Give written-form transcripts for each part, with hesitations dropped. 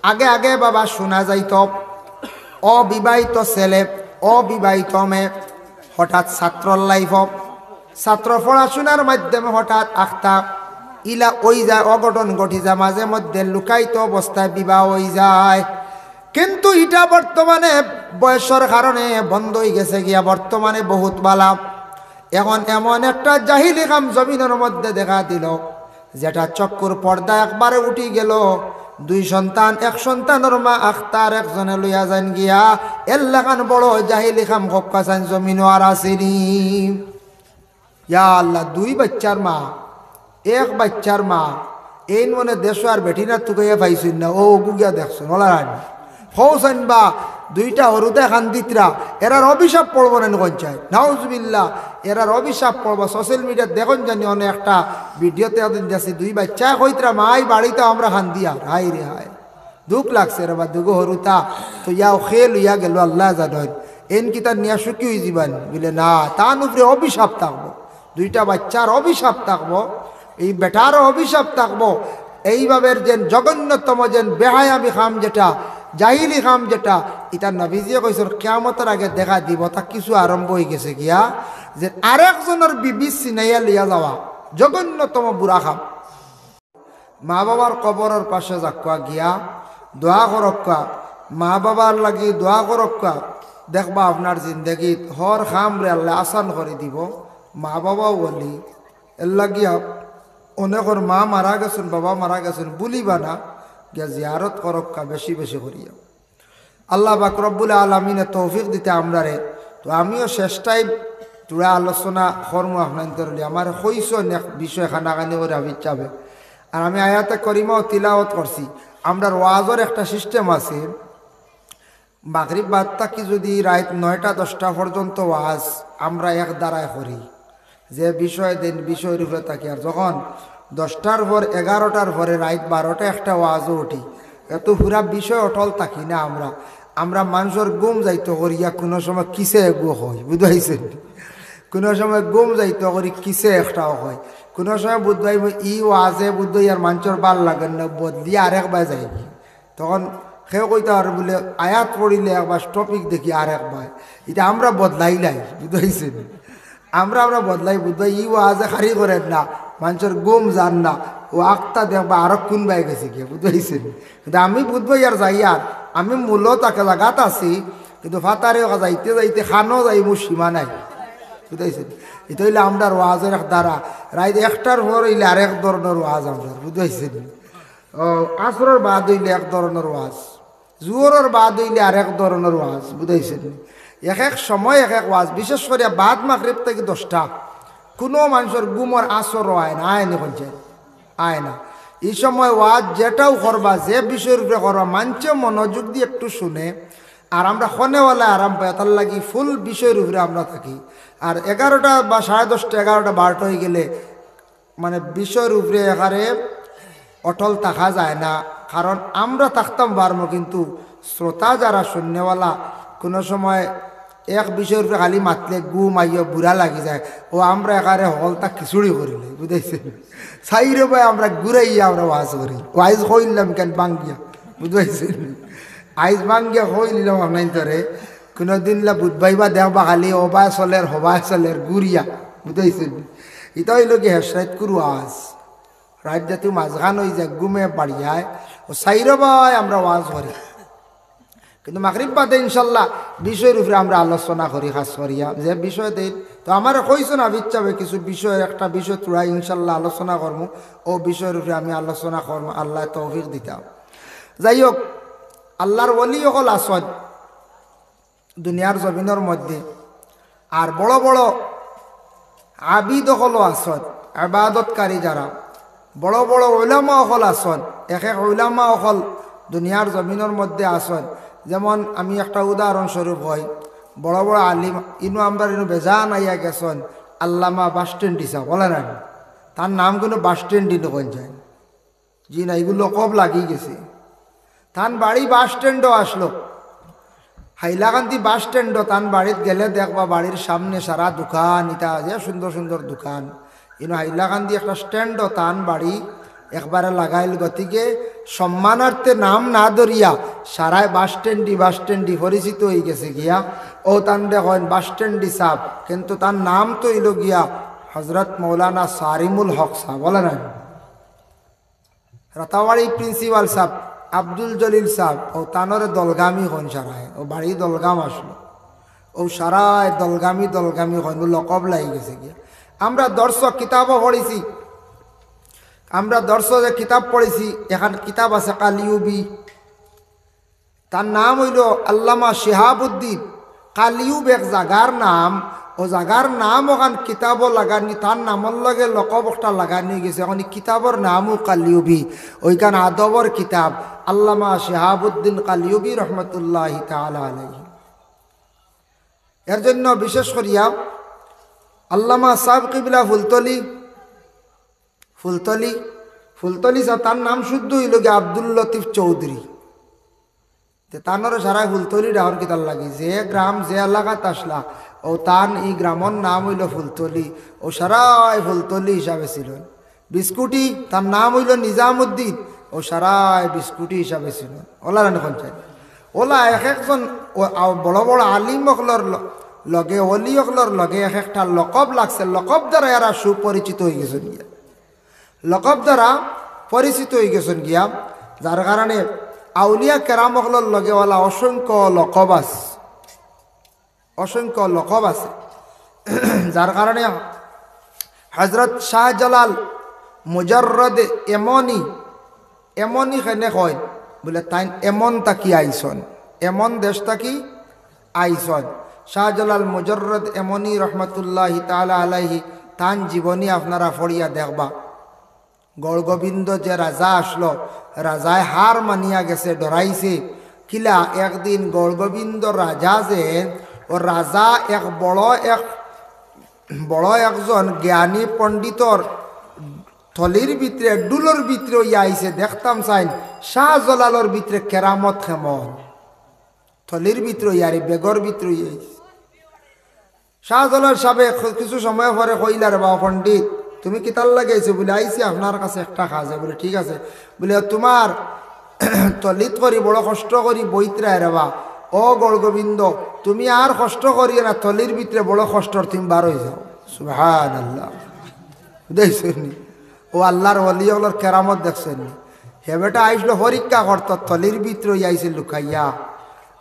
আগে আগে বাবা শোনা যাইত অবিবাহিত ছেলে অবিবাহিত মেয়ে হঠাৎ ছাত্রর লাইফ ছাত্র পড়াশোনার মাধ্যমে হঠাৎ আখতা ইলা ওই যায় অঘটন ঘটি যায় মাঝে মধ্যে লুকায়িত অবস্থায় বিবাহ হয়ে যায়। কিন্তু এটা বর্তমানে বয়সের কারণে বন্ধ হয়ে গেছে গিয়া বর্তমানে বহুত বালা। এখন এমন একটা জাহিলি কাম জমিনের মধ্যে দেখা দিল যেটা চক্কুর পর্দা একবারে উঠি গেল। দুই সন্তান এক সন্তানের মা আখতার একজনে লইয়া যান গিয়া এলাকান বড় জাহিলি কাম হকাসান জমিন আর আসেনি। ইয়া আল্লাহ, দুই বাচ্চার মা এক বাচ্চার মা এই মনে দেশ আর বেটি না তুকাইয়া পাইছুন না ও গুগিয়া দেখছুন ওলা রানি হৌসান বা দুইটা হরুদে খান্দিতরা এরার অভিশাপ পড়বো না কঞ্চায় নাউজুবিল্লাহ এরার অভিশাপ পড়বো। সোশ্যাল মিডিয়া দেখুন জানি অনেক একটা ভিডিওতে যাচ্ছি দুই বাচ্চা কইতরা মাই বাড়িতে আমরা খান্দিয়া হাই রে হাই দুঃখ লাগছে রে বা দুগো হরুতা তো ইয়াও খেল ইয়া গেল আল্লাহ জানেন এন কি তার নিয়া সুখী হয়ে যাবেন বলে না তার উপরে অভিশাপ থাকবো, দুইটা বাচ্চার অভিশাপ থাকবো, এই বেটারও অভিশাপ থাকবো। এইভাবে যে জঘন্যতম যে বেহায়ামি খাম যেটা জাহিলি খাম যেটা এটা নবীজিয়ে কইছেন কিয়ামতের আগে দেখা দিব তা কিছু আরম্ভ হয়ে গেছে গিয়া যে আরেকজনের বিবি সিনাইয়া লিয়া যাওয়া জঘন্যতম বুড়া খাম। মা বাবার কবরের পাশে যাক্কা গিয়া দোয়া করক্কা, মা বাবার লাগি দোয়া করক্কা, দেখবা আপনার জিন্দগিত হর খাম রে আল্লাহ আসান করে দিব। মা বাবাও বলি এর লাগিয়া অনেকর মা মারা গেছেন বাবা মারা গেছেন বলিবা না গিয়া জিয়ারত করক্কা বেশি বেশি করিয়া। আল্লাহ পাক রব্বুল আলামিনে তৌফিক দিতে আমরা রে। তো আমিও শেষটাই তোরা আলোচনা কর্ম আপনার আমার কইস বিষয় খানাখানি করে আমি চাবে। আর আমি আয়াতে করিমাও তিলাওয়াত করছি। আমরা ওয়াজের একটা সিস্টেম আছে, মাগরিব বাদ থাকি যদি রাত 9টা 10টা পর্যন্ত ওয়াজ আমরা এক দ্বারায় করি, যে বিষয় দিন বিষয়ের উপরে থাকি। আর যখন 10টার পর 11টার পরে রাত 12টা একটা ওয়াজও উঠি, এত পুরা বিষয় অটল থাকি না আমরা। আমরা মানুষের গুম যাইতে করিয়া কোনো সময় কিসে এগো হয় বুঝাইছেন, কোনো সময় গুম যাইতে করি কিসে একটাও হয়, কোনো সময় বুধবাই ই ওয়াজে বুধ আর মানুষের ভাল লাগেন না বদলি আরেকবার যাইবি। তখন সেও কইতে আর বলে আয়াত পড়িলে একবার টপিক দেখি আরেকবার, এটা আমরা বদলাই লাই বুঝাইছেন। আমরা বদলাই বুধবাই ই ওয়াজে খারি করেন না মানুষের গুম যান না ও আখতা দেখবা আরো কোন বাই গেছে গিয়ে বুঝাইছেন। কিন্তু আমি বুধবাই আর যাই আর আমি মূলত তাকে লাগাত আছি, কিন্তু ফাতারে যাইতে যাইতে খানো যাই মোর সীমা নাই বুঝাইছেন। এটা হইলে আমরা ওয়াজের এক দ্বারা রাত 1টার পর হইলে আরেক ধরনের ওয়াজ আমরা বুঝাইছেন। আসরের বাদ হইলে এক ধরনের ওয়াজ, জোহরের বাদ হইলে আরেক ধরনের ওয়াজ বুঝাইছেন। এক এক সময় এক এক ওয়াজ, বিশেষ করে বাদ মাগরিব থেকে 10টা কোনো মানুষের গুমর আসর আয় না আয়নি বলছে আয় না। এই সময় ওয়াজ যেটাও করবা যে বিষয়ের উপরে করবা মানছে মনোযোগ দিয়ে একটু শুনে আর আমরা খনেওয়ালা আরাম পাই তার লাগি ফুল বিষয়ের উপরে আমরা থাকি। আর 11টা বা 10:30 11টা 12টা হয়ে গেলে মানে বিষয়ের উপরে এখানে অটল থাকা যায় না, কারণ আমরা থাকতাম পারবো কিন্তু শ্রোতা যারা শূন্যওয়ালা কোনো সময় এক বিষয়ের উপরে খালি মাতলে গুম আইয় বুড়া লাগি যায় ও আমরা একারে হলতা খিচুড়ি করিলে বুঝাইছে সাইরে ভাই আমরা ঘুরাইয়া আমরা ওয়াজ করি ওয়াইজ হইলাম কেন বাঙ্গিয়া বুঝাইছে আইজ বাঙ্গিয়া হইলাম আপনার ধরে কোনোদিন বুধবাইবা দেওয়া খালি অবায় চলের হবায় চলের গুড়িয়া বুঝাইছে। এটা হইল কি হেসরাইত করু আজ রাত জাতীয় মাঝখান হয়ে যায় গুমে বাড়িয়ায় ও সাইরে ভাই আমরা ওয়াজ করি। কিন্তু মাগরিব বাদে ইনশাল্লাহ বিষয়ের উপরে আমরা আলোচনা করি খাস করিয়া যে বিষয় দিন। তো আমার কইছো না ইচ্ছাবে কিছু বিষয় একটা বিষয় তোরা ইনশাল্লাহ আলোচনা করবো, ও বিষয়ের উপরে আমি আলোচনা করবো আল্লাহ তৌফিক দিতাম। যাই হোক, আল্লাহর ওলি হল আসন দুনিয়ার জমিনের মধ্যে, আর বড় বড় আবিদ হল আসন আবাদতকারী যারা, বড় বড় ওলামা হল আসন, এক এক ওলামা হল দুনিয়ার জমিনের মধ্যে আসন। যেমন আমি একটা উদাহরণস্বরূপ হয়, বড় বড় আলিম ইনু আমরা ইনু বেজান আইয়া গেছেন আল্লামা বাস স্ট্যান্ড হিসাব বলে না, তার নাম কিন্তু বাস স্ট্যান্ড কোন যায় জি না, এগুলো কব লাগিয়ে গেছে। তান বাড়ি বাস স্ট্যান্ডও আসলো, হাইলাকান্দি বাস স্ট্যান্ডও তান বাড়িতে গেলে দেখবা বাড়ির সামনে সারা দোকান, এটা যে সুন্দর সুন্দর দোকান। ইনু হাইলাকান্দি একটা স্ট্যান্ডও তান বাড়ি একবারে লাগাইল গতিকে সম্মানার্থে নাম না ধরিয়া সারায় বাস স্ট্যান্ডি পরিচিত হয়ে গেছে গিয়া ও তান দেখেন বাস স্ট্যান্ডি সাহ কিন্তু তার নাম তো হইল গিয়া হজরত মৌলানা সারিমুল হক সাহ বলে না রাতাবাড়ি প্রিন্সিপাল সাহ আব্দুল জলিল সাহ ও তানরে দলগামী হন সারায় ও বাড়ি দলগাম আসলো ও সারায় দলগামী হন লকব লাগি গেছে গিয়া আমরা দর্শক কিতাবও পড়েছি আমরা দর্শক যে কিতাব পড়েছি এখান কিতাব আছে কালিউবি তার নাম হইল আল্লামা শিহাবুদ্দিন কালিউব এক জাগার নাম ও জাগার নাম ওখান কিতাবও লাগানি তার নামর লগে লকব একটা লাগানি গেছে এখন কিতাবর নামও কালিউবি ওইখান আদবর কিতাব আল্লামা শিহাবুদ্দিন কালিউবি রহমতুল্লাহ তাআলা আলাইহি এর জন্য বিশেষ করিয়া আল্লামা সাহেব কিবলা ফুলতলি সাহেব তার নাম শুদ্ধ হইল গিয়ে আব্দুল লতিফ চৌধুরী তানরে সারা ফুলতলি ডাহর কিতার লাগি যে গ্রাম যে এলাকাত আসলা ও তান এই গ্রামর নাম হইল ফুলতলি ও সারাই ফুলতলি হিসাবে ছিল বিস্কুটি তার নাম হইল নিজামুদ্দিন ও সারাই বিস্কুটি হিসাবে ছিল ওলা রানি পঞ্চায়েত ওলা এক একজন বড় বড় আলিম অকলর লগে অলি অকলর লগে এক একটা লকব লাগছে লকব দ্বারা এরা সুপরিচিত হয়ে গেছেন গিয়া লকব দ্বারা পরিচিত হয়ে গেছেন গিয়া যার কারণে আউলিয়া কেরাম অকলর লগে ওলা অসংখ্য লকব আছে যার কারণে হজরত শাহজালাল মুজাররদ এমনই খেনে কয় বলে তাই এমন তাকি আইসন এমন দেশ তাকি আইসন শাহজালাল মুজাররদ এমনই রহমতুল্লাহ তাআলা আলাইহি তান জীবনী আপনারা পড়িয়া দেখবা গড়গোবিন্দ যে রাজা আসলো রাজায় হার মানিয়া গেছে ডরাইছে কিলা একদিন গড়গোবিন্দ রাজা যে ও রাজা এক বড় একজন জ্ঞানী পণ্ডিতর থলির ভিতরে ডুলোর ভিতরে ইয়া আইছে দেখতাম চাইন শাহজালালর ভিতরে কেরামত খেমন থলির ভিতরে ইয়ারি বেগর ভিতরে আইছে শাহজালাল সাহেব কিছু সময় পরে কইলার বা পণ্ডিত তুমি কিতার লাগাইছো বলে আইসি আপনার কাছে একটা খাজে বলে ঠিক আছে বলে তোমার তলিত করি বড় কষ্ট করি বইত্রায় রেবা ও গড়গোবিন্দ তুমি আর কষ্ট করিয়ে না তলির ভিতরে বড় কষ্টর তুমি বার হয়ে যাও সুবহানাল্লাহ দেখছেন ও আল্লাহর ওলি ওগুলোর কেরামত দেখছেন হেবেটা আইসলো পরীক্ষা করত তলির ভিতরে আইসে লুকাইয়া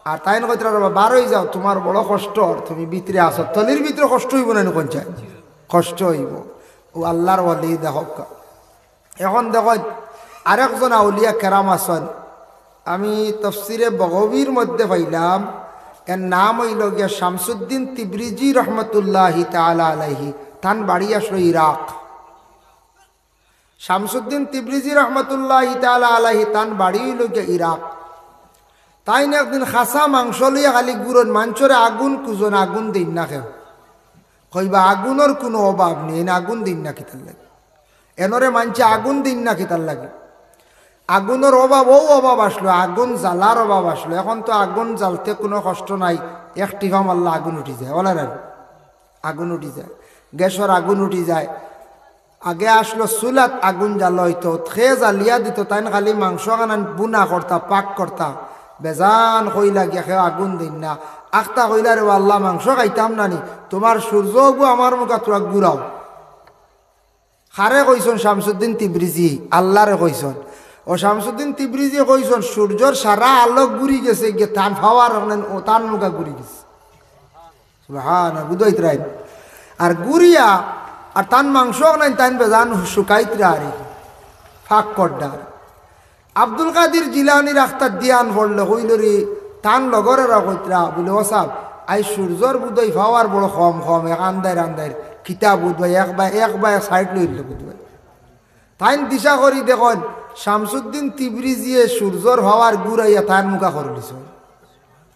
আর তাই না কইতে বার হয়ে যাও তোমার বড় কষ্ট তুমি ভিতরে আসো তলির ভিতরে কষ্ট হইব না কোন চাই কষ্ট হইব ও আল্লাহর ওলি দেখ এখন দেখ আরেকজন আউলিয়া কেরাম আসন আমি তফসিরে বগবীর মধ্যে পাইলাম এর নাম হইল গিয়া শামসুদ্দিন তিবরিজি রহমতুল্লাহ তাআলা আলাইহি তান বাড়ি আসলো ইরাক শামসুদ্দিন তিবরিজি রহমতুল্লাহ তাআলা আলাইহি তান বাড়ি হইল গিয়া ইরাক তাই না একদিন খাসা মাংস লইয়া খালি গুড়ন মাঞ্চরে আগুন কুজন আগুন দিন না খেও কইবা আগুনের কোনো অভাব নেই আগুন দিন না কিতার লাগে এনরে মানছে আগুন দিন না কিতার লাগে আগুনের অভাব আসলো আগুন জ্বালার অভাব আসলো এখন তো আগুন জ্বালতে কোনো কষ্ট নাই একটি ভাম আল্লাহ আগুন উঠি যায় বলার আগুন উঠি যায় গ্যাসের আগুন উঠি যায় আগে আসলো চুলাত আগুন জ্বাল হইতো খে জ্বালিয়া দিত তাই খালি মাংস কানান বুনা করতা পাক করতা বেজান কইলা গিয়া খেয়ে আগুন দিন না আখতা কইলা রে আল্লাহ মাংস খাইতাম নানি তোমার সূর্য আমার মুখা তোরা ঘুরাও খারে কইসন শামসুদ্দিন তিবরিজি আল্লাহরে কইসন ও শামসুদ্দিন তিবরিজি কইসন সূর্যর সারা আলোক ঘুরি গেছে গিয়ে তান ফাওয়ার ও তান মুখা ঘুরি গেছে সুবহান বুঝাইত রাই আর গুড়িয়া আর তান মাংস নাই তান বেজান শুকাইতরা আরে ফাঁক করডার আব্দুল কাদির জিলানির আখতার দিয়ান পড়লে হইল রে তান লগরেরা কইতরা বলে ও সাহেব আই সূর্যর বুধই ফাওয়ার বড় কম এক আন্দার কিতাব বুধবাই এক বাই সাইড লইল বুধবাই তাইন দিশা করি দেখুন শামসুদ্দিন তিবরিজিয়ে সূর্যর ফাওয়ার গুড়াইয়া তার মুখা করে দিছ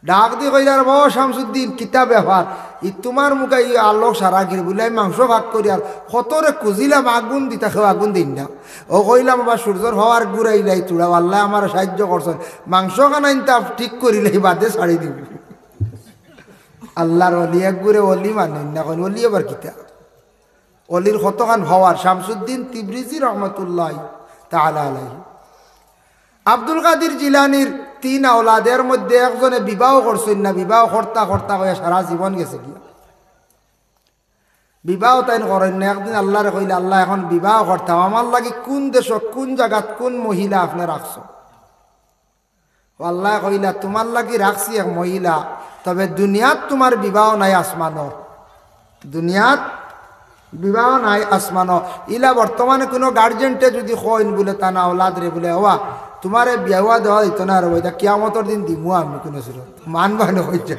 ডাক দিয়ে কইলার বাবা শামসুদ্দিন কিতাব ব্যাপার ই তোমার মুখা ই আলোক সারা গিয়ে বলে মাংস ভাগ করি আর কতরে খুঁজিলাম আগুন দিতা খেয়ে আগুন দিন না ও কইলাম বাবা সূর্যর হওয়ার গুড়াইলাই তুড়া আল্লাহ আমার সাহায্য করছেন মাংস খানাইন তা ঠিক করিলেই বাদে ছাড়ি দিব আল্লাহর অলি এক গুড়ে অলি মানেন না কোন অলি আবার কিতা অলির কতখান হওয়ার শামসুদ্দিন তিবরিজি রহমতুল্লাহ তাআলা আলাইহি। আব্দুল কাদের জিলানির 3 আওলাদের মধ্যে একজনে বিবাহ করছেন না, বিবাহ করতা করতা হয়ে সারা জীবন গেছে গিয়া। বিবাহ তাই করেন না। একদিন আল্লাহরে কইলে, আল্লাহ এখন বিবাহ করতাম, আমার লাগি কোন দেশ কোন জায়গাত কোন মহিলা আপনি রাখছো? আল্লাহ কইলা, তোমার লাগি রাখছি এক মহিলা, তবে দুনিয়াত তোমার বিবাহ নাই আসমানো, দুনিয়াত বিবাহ নাই আসমানো। ইলা বর্তমানে কোনো গার্জেন্টে যদি কইন বলে তা না ওলাদ রে বলে হওয়া তোমারে বিয়া দেওয়া দিত না রে, ওইটা কিয়ামতর দিন দিমু আমি কোনো ছিল মানবানো হয়েছে।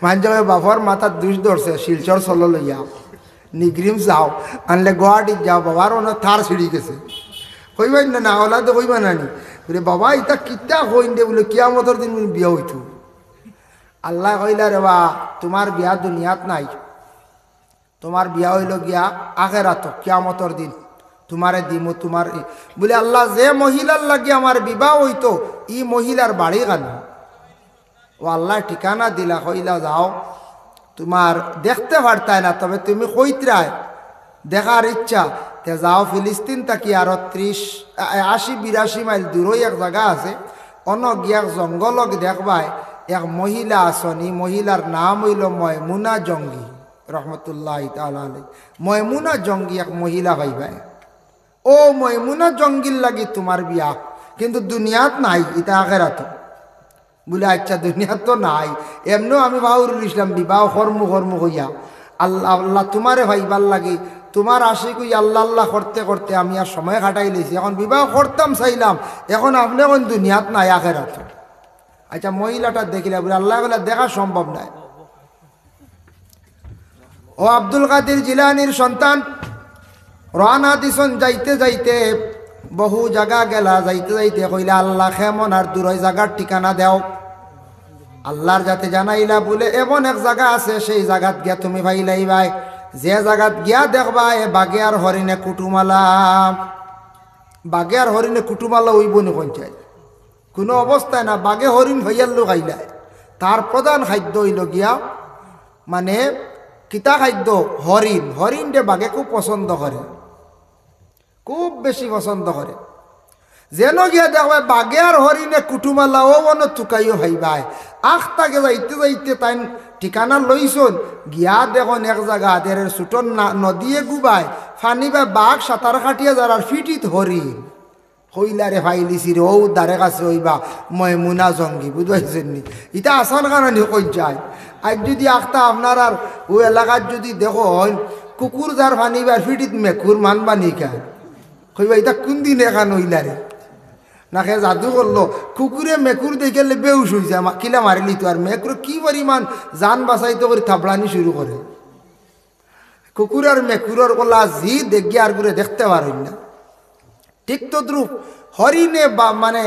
মানজাবে বাবার মাথার দুষ ধরছে, শিলচর চলো লইয়া নিগ্রিম যাও, আনলে গুয়াহাটির যাও, বাবার অনেক থার ছিঁড়ি গেছে। কইবেন না না ওলাদ কইবা নানি বলে বাবা ইটা কিতা কইন দে বলে কিয়ামতর দিন বিয়া হইতো। আল্লাহ কইলা রে বা তোমার বিয়া দুনিয়াত নাই, তোমার বিয়া হইল গিয়া আখেরাত কিয়ামতর দিন তোমারে দিমু তোমার বলে। আল্লাহ যে মহিলার লাগি আমার বিবাহ হইতো ই মহিলার বাড়ি কেন? ও আল্লাহ ঠিকানা দিলা, কইলা যাও, তোমার দেখতে পারতাই না, তবে তুমি কইত্রায় দেখার ইচ্ছা তে যাও, ফিলিস্তিন থাকি আরো 80-82 মাইল দূরই এক জায়গা আছে, অন গিয়া জঙ্গলক দেখবাই এক মহিলা আসন, ই মহিলার নাম হইল ময়মুনা জঙ্গি রহমতুল্লাহ তাআলা আলাইহি। ময়মুনা জঙ্গি এক মহিলা ভাইবাই, ও ময়মুনা জঙ্গির লাগি তোমার বিয়া, কিন্তু দুনিয়াত নাই, এটা আখেরাত। বলে আচ্ছা দুনিয়াত তো নাই, এমনিও আমি বাহুরুল ইসলাম বিবাহ কর্ম কর্ম হইয়া আল্লাহ আল্লাহ তোমারে ভাইবার লাগি তোমার আশিক হই আল্লাহ আল্লাহ করতে করতে আমি আর সময় কাটাই লেছি, এখন বিবাহ করতাম চাইলাম, এখন আপনি এখন দুনিয়াত নাই আখেরাত। আচ্ছা মহিলাটা দেখিলে বলে আল্লাহ বলে দেখা সম্ভব নাই। ও আব্দুল কাদের জিলানির সন্তান রানা দিছন, যাইতে যাইতে বহু জায়গা গেলা, যাইতে যাইতে কইলা আল্লাহ কেমন আর দূর জায়গার ঠিকানা দেও। আল্লাহর যাতে জানাইলা বলে এমন এক জায়গা আছে, সেই জায়গাত গিয়া তুমি ভাইলাই ভাই, যে জায়গাত গিয়া দেখবা এ বাঘে আর হরিণে কুটুমালা, বাঘে আর হরিণে কুটুমালা ওইব নি পঞ্চায়েত কোনো অবস্থায় না, বাঘে হরিণ হইয়ার লোক আইলায়। তার প্রধান খাদ্য হইল গিয়া মানে কিতা খাদ্য, হরিণ। হরিণটা বাঘে খুব পছন্দ করে, খুব বেশি পছন্দ করে। যেন গিয়া দেখবে বাঘে আর হরিণে কুটুমালা ও মনে তুকাইও ভাইবাই। আখটাকে যাইতে যাইতে তাই ঠিকানা লইছন, গিয়া দেখুন এক জায়গা এর ছুটন নদীয়ে গুবাই ফানি বা বাঘ সাঁতার কাটিয়া যার ফিটিত হরিণ হইলারে ফাইলিছি রে, ও দারে কাছে হইবা ময়মুনা জঙ্গি, বুঝবাইছেন নি? এটা আসান কারণে কই যায়। আজ যদি আখটা আপনার আর ও এলাকার যদি দেখো কুকুর যার ফানিবার ফিটিত মেকুর মানবানি কেন কইবা এটা কোন দিন এখান হইলারে না খে জাদু করলো, কুকুরে মেকুর দেখে বেউস হয়েছে, কিলা মারিলি তো। আর মেকুর কি পরিমাণ জান বাঁচাইতে করে থাবলানি শুরু করে। কুকুর আর মেকুরের কলা জি দেখি আর করে দেখতে পারেন না। ঠিক তো দ্রুপ হরিণে মানে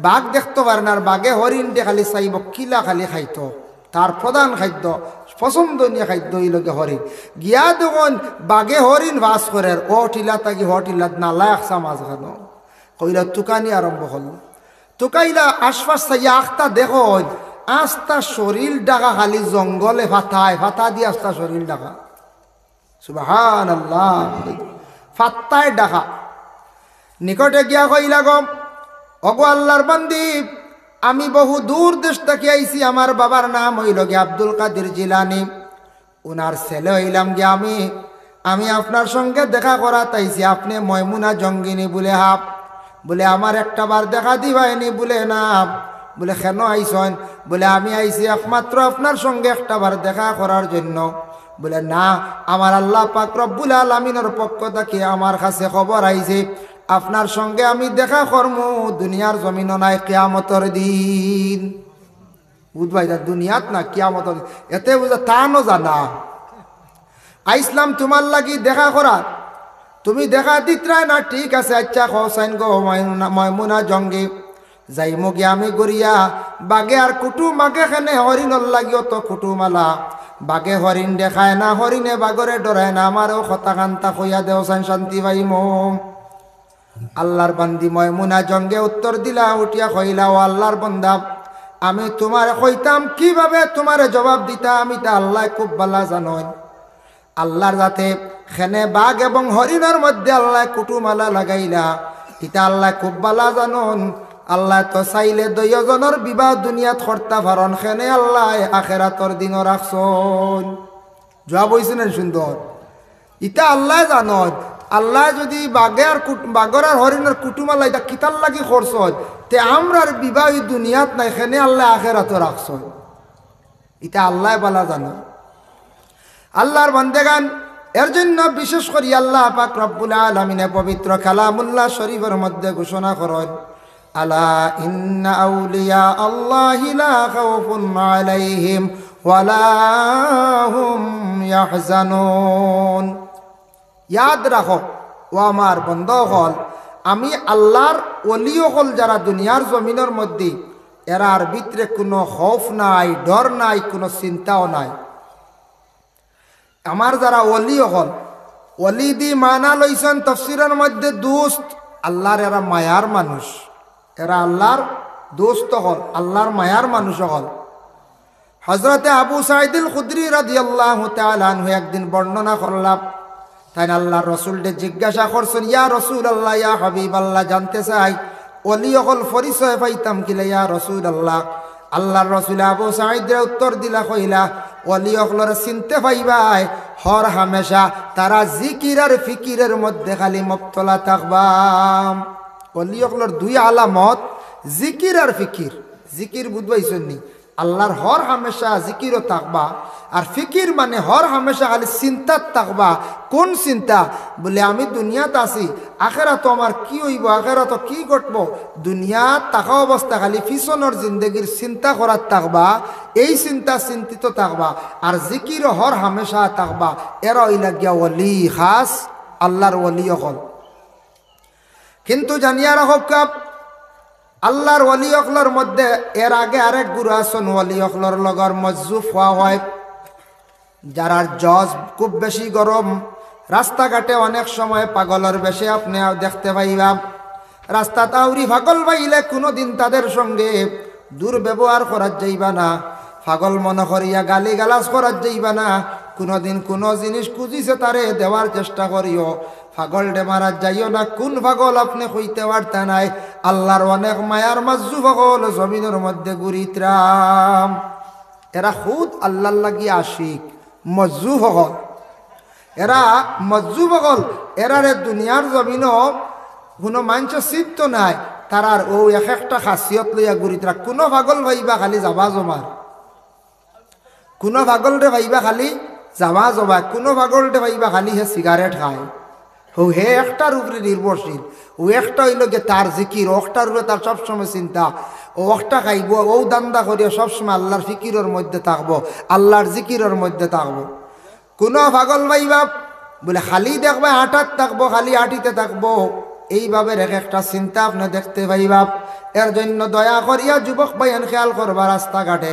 বাঘ দেখতে পারে না, আর বাঘে হরিণটে খালি চাইব কিলা খালি খাইতো। তার প্রধান খাদ্য পছন্দনীয় খাদ্য হইল হরিণ। গিয়া দেখুন বাঘে হরিণ বাস করে, ও টিলা তাকি হ টিলাত নালা একসা মাছ খানো কইলা তুকানি আরম্ভ হল। তুকাইলা আশপাশ চাইয়া আখতা দেখো আস্তা শরীর ডাকা খালি জঙ্গলে ফাতায়, ফাতা দিয়ে আস্তা শরীর ডাকা, সুবহানাল্লাহ, ফাত্তায় ডাকা। নিকটে গিয়া কইলা গম অগো আল্লাহর বান্দি, আমি বহু দূর দেশ থেকে আইছি, আমার বাবার নাম হইল গিয়া আব্দুল কাদের জিলানি, উনার ছেলে হইলাম গিয়া আমি আপনার সঙ্গে দেখা করা তাইছি, আপনি ময়মুনা জঙ্গিনী বলে হাপ, বলে আমার একটা বার দেখা দিবাইনি, বলে না, বলে কেন আইসন? বলে আমি আইছি একমাত্র আপনার সঙ্গে একটা বার দেখা করার জন্য। বলে না, আমার আল্লাহ পাক রব্বুল আলামিনের পক্ষ থেকে আমার কাছে খবর আইছে আপনার সঙ্গে আমি দেখা করমু দুনিয়ার জমিন নাই কিয়ামতের দিন। বুঝবাই দুনিয়াত না কিয়ামতের দিন, এতে বুঝা তা ন জানা আইসলাম তোমার লাগি দেখা করার, তুমি দেখা দিতরা না, ঠিক আছে আচ্ছা হোসাইন গো ময়মুনা জঙ্গি যাইমু গিয়া আমি গড়িয়া বাঘে আর কুটুম বাঘে খানে হরিণর লাগিও তো কুটুমালা, বাঘে হরিণ দেখায় না, হরিণে বাঘরে ডরায় না, আমারও কথা কান্তা কইয়া দেও সাইন শান্তি পাইম। আল্লাহর বান্দি ময়মুনা জঙ্গে উত্তর দিলা, উঠিয়া কইলা ও আল্লাহর বন্দা, আমি তোমার কইতাম কিভাবে তোমারে জবাব দিতা, আমি তা আল্লাহ খুব ভালো জানই। আল্লাহর যাতে খেনে বাঘ এবং হরিণের মধ্যে আল্লাহ কুটুমালা লাগাইলা, ইতা আল্লাহ খুব বালা জানন আল্লাহ তো চাইলে দুইজনের বিবাহ দুনিয়াত করতে পারন খেনে আল্লাহ আখেরাতর দিনও রাখছন জবাব হয়েছে না সুন্দর ইতা আল্লাহ জানন আল্লাহ যদি বাগর আর হরিণের কুটুমাল্লা এটা কিতার লাগি খরচ তে আমরার বিবাহ দুনিয়াত নাই খেনে আল্লাহ আখেরাতও রাখছন এটা আল্লাহ বালা জানো আল্লাহর বান্দেগান এর জন্য বিশেষ করে আল্লাহ পাক রব্বুল আলামিনে পবিত্র কালামুল্লাহ শরীফের মধ্যে ঘোষণা করেন আলা ইন্না আউলিয়া আল্লাহি লা খাউফুন আলাইহিম ওয়ালা হুম ইয়াহজানুন ইয়াদ রাখো ও আমার বন্ধুগণ আমি আল্লাহর ওলি হল যারা দুনিয়ার জমিনের মধ্যে এরার ভিতরে কোনো খৌফ নাই ডর নাই কোনো চিন্তাও নাই আমার যারা ওলি হল ওলি দি মানা লইছেন তফসিরের মধ্যে দোস্ত আল্লাহর এরা মায়ার মানুষ এরা আল্লাহর দোস্ত হল আল্লাহর মায়ার মানুষ হল হযরতে আবু সাঈদুল খুদরি রাদিয়াল্লাহু তাআলা আনহু একদিন বর্ণনা করলাম তাই আল্লাহর রাসূলকে জিজ্ঞাসা করছেন ইয়া রাসূলুল্লাহ ইয়া হাবিবাল্লাহ জানতে চাই ওলি হল পরিচয় পাইতাম কিলে ইয়া রাসূলুল্লাহ আল্লাহর রাসূল আবু সাঈদের উত্তর দিলা কইলা ওলি হলর চিনতে পাইবাই হর হামেশা তারা জিকির আর ফিকিরের মধ্যে খালি মুবতলা থাকবা ওলি হলর দুই আলামত জিকির আর ফিকির জিকির বুঝবাইছেন নি আল্লাহর হর হামেশা জিকিরও থাকবা আর ফিকির মানে হর হামেশা খালি চিন্তাত থাকবা কোন চিন্তা বলে আমি দুনিয়াত আছি আখেরাত আমার কি হইব আখেরাত কি ঘটব দুনিয়াত থাকা অবস্থা খালি পিছনের জিন্দগির চিন্তা করার থাকবা এই চিন্তা চিন্তিত থাকবা আর জিকির হর হামেশা থাকবা এরা হইলা গিয়া ওলি খাস আল্লাহর ওলি হল কিন্তু জানিয়া রাখব কাপ আল্লাহর ওলি অকলর মধ্যে এর আগে আরেক গুরু আসন ওলি অকলর লগর মজ্জুফ হওয়া হয় যারার জজ খুব বেশি গরম রাস্তাঘাটে অনেক সময় পাগলের বেশে আপনি দেখতে পাইবা রাস্তা তাউরি পাগল পাইলে কোনোদিন তাদের সঙ্গে দুর্ব্যবহার করার যাইবা না পাগল মনে করিয়া গালি গালাজ করার যাইবা না কোনোদিন কোনো জিনিস খুঁজিছে তারে দেওয়ার চেষ্টা করিও পাগল ডে মারা যাইও না কোন পাগল আপনি কইতে পারতা নাই আল্লাহর অনেক মায়ার মজ্জু পাগল জমিনের মধ্যে ঘুরিত্রাম এরা খুদ আল্লাহর লাগি আশিক মজ্জু পাগল এরা মজ্জু পাগল এরারে দুনিয়ার জমিনও কোনো মানুষের চিত্ত নাই তারার ও এক একটা খাসিয়ত লইয়া ঘুরিত্রা কোনো পাগল ভাইবা খালি যাবা জমার কোনো পাগল রে ভাইবা খালি যাবা জমা কোনো পাগল রে ভাইবা খালি হে সিগারেট খায় ও হে একটার উপরে নির্ভরশীল ও একটা হইল গে তার জিকির ওটার উপরে তার সবসময় চিন্তা ও একটা খাইব ও দান্দা করিয়া সবসময় আল্লাহর ফিকিরের মধ্যে থাকবো আল্লাহর জিকিরের মধ্যে থাকবো কোনো পাগল ভাইবা বলে খালি দেখবা হাঁটাত থাকবো খালি হাঁটিতে থাকবো এইভাবে এক একটা চিন্তা আপনি দেখতে পাইবা এর জন্য দয়া করিয়া যুবক ভাইয়ান খেয়াল করবা রাস্তাঘাটে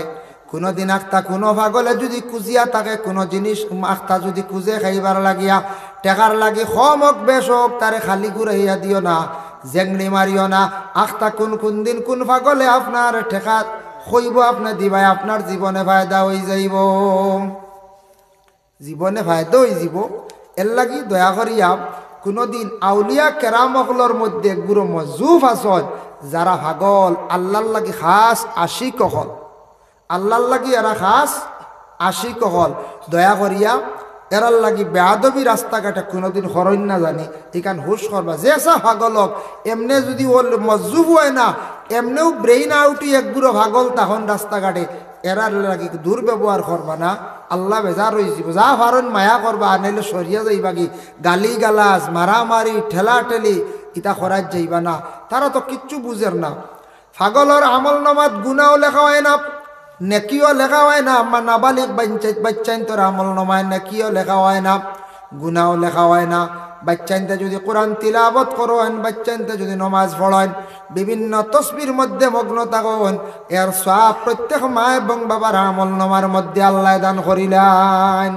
কোনোদিন আখতা কোনো পাগলে যদি খুঁজিয়া থাকে কোনো জিনিস আখতা যদি খুঁজে খাইবার লাগিয়া টেকার লাগি কম হোক বেশ হোক তারে খালি ঘুরাইয়া দিও না জেংড়ি মারিও না আখতা কোন দিন কোন পাগলে আপনার ঠেকা খইব আপনি দিবাই আপনার জীবনে ফায়দা হয়ে যাইব জীবনে ফায়দা হয়ে যাব এর লাগি দয়া করিয়া কোনোদিন আউলিয়া কেরামকলর মধ্যে গুরু মজুফ আসন যারা পাগল আল্লাহর লাগি খাস আশিক হল আল্লাহর লাগি এরা খাস আশিক হল দয়া করিয়া এরার লাগি বেয়াদবি রাস্তাঘাটে কোনোদিন হরণ না জানি এখান হুশ করবা যে আসা পাগলক এমনে যদি ওর মজুব হয় না এমনেও ব্রেইন আউটি এক বুড়ো পাগল তখন রাস্তাঘাটে এরার লাগি দুর্ব্যবহার করবা না আল্লাহ বেজার হয়ে যাব যা পারন মায়া করবা আনাইলে সরিয়া যাইবা কি গালি গালাজ মারামারি ঠেলা ঠেলি ইটা করার যাইবা না তারা তো কিচ্ছু বুঝের না পাগলর আমল নামাত গুনাও লেখা হয় না নেকিও লেখা হয় না আমার নাবালিক বাচ্চাইন তোর আমল নামায় নেকিও লেখা হয় না গুনাও লেখা হয় না বাচ্চাইনতে যদি কোরআন তিলাবত করেন বাচ্চাইনতে যদি নমাজ পড়েন বিভিন্ন তসবির মধ্যে মগ্ন থাকেন এর সব প্রত্যেক মা এবং বাবার আমল নামার মধ্যে আল্লাহ দান করিলেন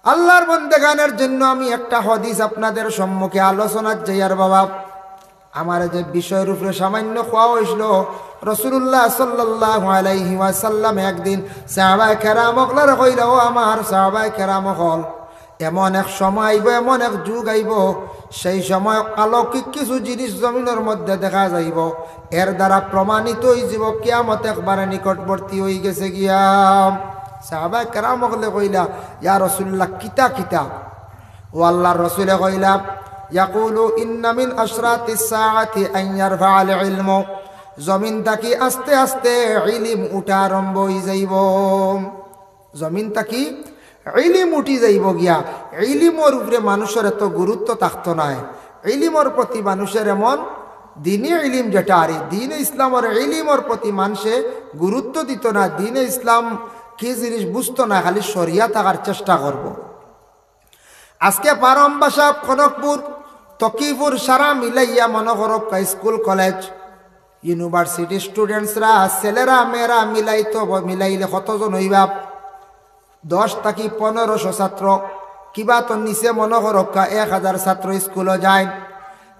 আল্লাহর বন্দেগানের জন্য আমি একটা হাদিস আপনাদের সম্মুখে আলোচনার যাইয়ার বাবা আমার যে বিষয়ের উপরে সামান্য খোয়া হয়েছিল রাসূলুল্লাহ সাল্লাল্লাহু আলাইহি ওয়াসাল্লাম একদিন সাহাবায়ে কেরাম হকলার কইল ও আমার সাহাবায়ে কেরাম হল এমন এক সময় আইব, এমন এক যুগ আইব, সেই সময় অলৌকিক কিছু জিনিস জমিনের মধ্যে দেখা যাইব। এর দ্বারা প্রমাণিত হয়ে যাব কিয়ামত একবারে নিকটবর্তী হয়ে গেছে গিয়া। সাহাবায়ে কেরাম বলে কইলা, ইয়া রাসূলুল্লাহ কিতা কিতা? ও আল্লাহর রাসূলে কইলা, ইয়াকুলু ইন্না মিন আশরাতিস সাআতি আন ইয়ারফা'আল ইলমু, জমিন থাকি আস্তে আস্তে ইলম উঠা আরম্ভ হয়ে যাইব। জমিন থাকি ইলম উঠি যাইব গিয়া। ইলমের উপরে মানুষের এত গুরুত্ব থাকতো নাই। ইলমের প্রতি মানুষের এমন দিনে ইলম যেটা আর দিনে ইসলামের ইলমের প্রতি মানুষে গুরুত্ব দিত না। দিনে ইসলাম কি জিনিস বুঝতো না, খালি শরিয়া থাকার চেষ্টা করব। আজকে পারমবাসা, খনকপুর, তকিপুর সারা মিলাইয়া মনোহরক স্কুল, কলেজ, ইউনিভার্সিটি স্টুডেন্টসরা, ছেলেরা মেয়েরা মিলাইলে কতজন হইবা? 10 থেকে 1500 ছাত্র, কিবা তো নিচে মনোহরক্ষা 1000 ছাত্র স্কুলে যায়।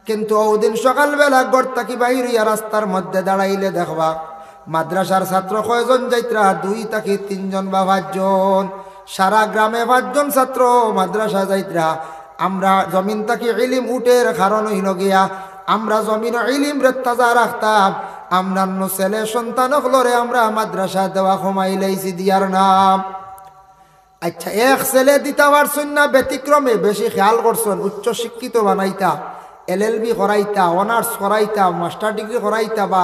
কিন্তু ওদিন সকালবেলা ঘর থেকে বাইর হইয়া রাস্তার মধ্যে দাঁড়াইলে দেখবা মাদ্রাসার ছাত্র কয়জন যাইতরা? 2 থেকে 3 জন বা 5 জন। সারা গ্রামে 5 জন ছাত্র মাদ্রাসা যাইতরা। আমরা জমিন থেকে ইলম উঠের কারণ হইল গিয়া আমরা জমিন ইলম রে তাজা রাখতাম। আমরা ছেলে সন্তান হলরে আমরা মাদ্রাসা দেওয়া কমাই লাইছি দিয়ার নাম। আচ্ছা, এক ছেলে দিতে পারছেন না, ব্যতিক্রমে বেশি খেয়াল করছেন, উচ্চ শিক্ষিত বানাইতা, LLB করাইতা, অনার্স করাইতা, মাস্টার ডিগ্রি করাইতা বা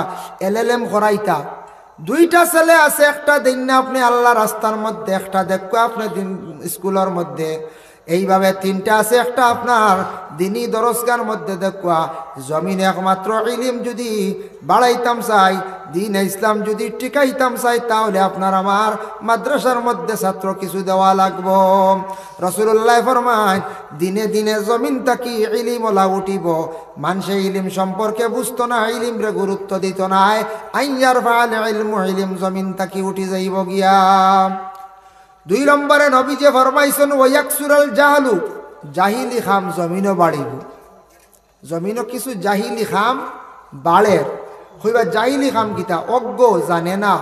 LLM করাইতা। 2টা ছেলে আছে, একটা দিন না আপনি আল্লাহ রাস্তার মধ্যে, একটা দেখো আপনি দিন স্কুলের মধ্যে। এইভাবে 3টা আছে, একটা আপনার দিনই দরজগার মধ্যে দেখুয়া। জমিনে একমাত্র ইলম যদি বাড়াইতাম চাই, দিন ইসলাম যদি টিকাইতাম চাই, তাহলে আপনার আমার মাদ্রাসার মধ্যে ছাত্র কিছু দেওয়া লাগবো। রাসূলুল্লাহ ফরমায়, দিনে দিনে জমিন থাকি ইলম ওলা উঠিব। মানুষে ইলম সম্পর্কে বুঝতো না, ইলম রে গুরুত্ব দিত না। আইয়ার ফাল ইলমু, ইলম জমিন থাকি উঠি যাইব গিয়া। 2 নম্বরে নবী যে ফরমাইছেন, ওয়াকসুরাল জাহলু, জাহিলি খাম জমিনও বাড়িব। জমিনও কিছু জাহিলি খাম বাড়ে। হইবা জাহিলি খাম কিতা? অজ্ঞ, জানে না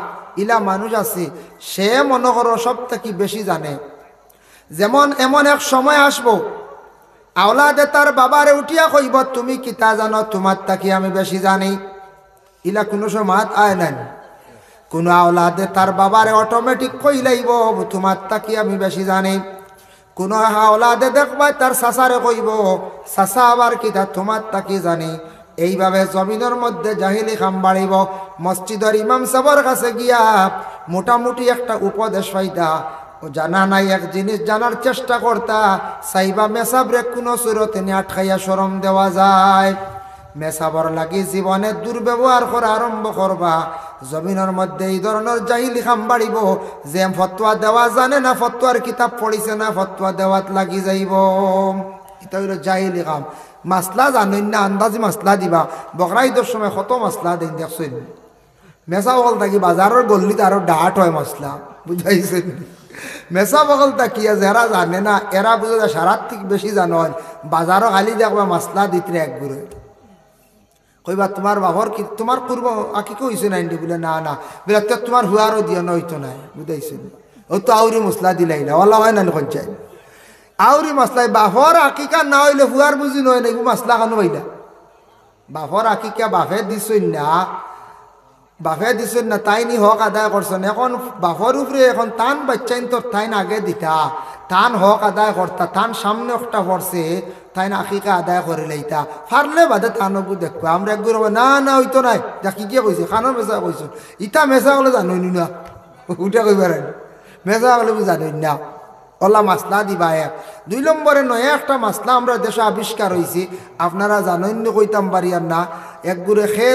ইলা মানুষ আছে, সে মনে করো সব থেকে বেশি জানে। যেমন এমন এক সময় আসবো, আওলাদে তার বাবারে উঠিয়া কইব, তুমি কিতা জানো? তোমার তাকি আমি বেশি জানি। ইলা কোনো সময় আয় নাই। কোন আওলাদে তার বাবারে অটোমেটিক কই লাইব, তোমার তাকি আমি বেশি জানি। কোন আওলাদে দেখবা তার চাচারে কইব, চাচা আবার কিতা? তোমার তাকি জানি। এইভাবে জমিনের মধ্যে জাহিলি খাম বাড়িব। মসজিদের ইমাম সাহেবের কাছে গিয়া মোটামুটি একটা উপদেশ পাইতা, জানা নাই এক জিনিস জানার চেষ্টা করতা, সাইবা মেসাবরে কোনো সুরতে নিয়ে আটকাইয়া শরম দেওয়া যায়। মেসাবর লাগি জীবনে দুর্ব্যবহার করা আরম্ভ করবা, জমিনের মধ্যে এই ধরনের জাহিলি খাম বাড়িব। যে ফতোয়া দেওয়া জানে না, ফতোয়ার কিতাব পড়িছে না, ফতোয়া দেওয়াত লাগি যাইব। এটা হইল জাহিলি খাম। মাসলা জানেন না, আন্দাজি মাসলা দিবা। বকরা ঈদের সময় কত মাসলা দেন দেখছেন। মেসা বকল থাকি বাজারের গল্লিতে আরো ডাট হয় মশলা, বুঝাইছেন? মেসা বকল তাকিয়া যারা জানে না, এরা বুঝে সারার থেকে বেশি জানো। বাজারও খালি দেখবা মাসলা দিতে এক ঘুরে কইবা, তোমার বাবার কি তোমার পূর্ব আকিকে হয়েছে না? বলে না না, বলে তো তোমার হুয়ারও দিয়ে নইতো নাই, বুঝাইছেন? ও তো আউরি মশলা দিলাইলা, ওলা হয় না কঞ্চাই আউরি মশলাই। বাফর আকিকা না হইলে হুয়ার বুঝি নয় না, মশলা খানো হইলা। বাফর আকিকা বাফে দিছেন না, বাফে দিছেন না, তাই নি হক আদায় করছেন। এখন বাফর উপরে এখন টান বাচ্চাইন তোর তাইন আগে দিতা, টান হক আদায় করতা, টান সামনে একটা পড়ছে, তাই না আকিকা আদায় করে লাইতা। ফারলে বাদে টানবু দেখবো। আমরা একগুর না না হইতো নাই, দেখি গিয়ে কইছে খানোর মেসা কইছ। ইটা মেসা হলে জানোই না, উঠে কইবার মেসা হলে জানোই না। ওলা মাসলা দিবা এক। 2 নম্বরে নয় একটা মাসলা আমরা দেশে আবিষ্কার হয়েছি, আপনারা জানেন কইতাম পারিয়ার না। একগুড়ে খে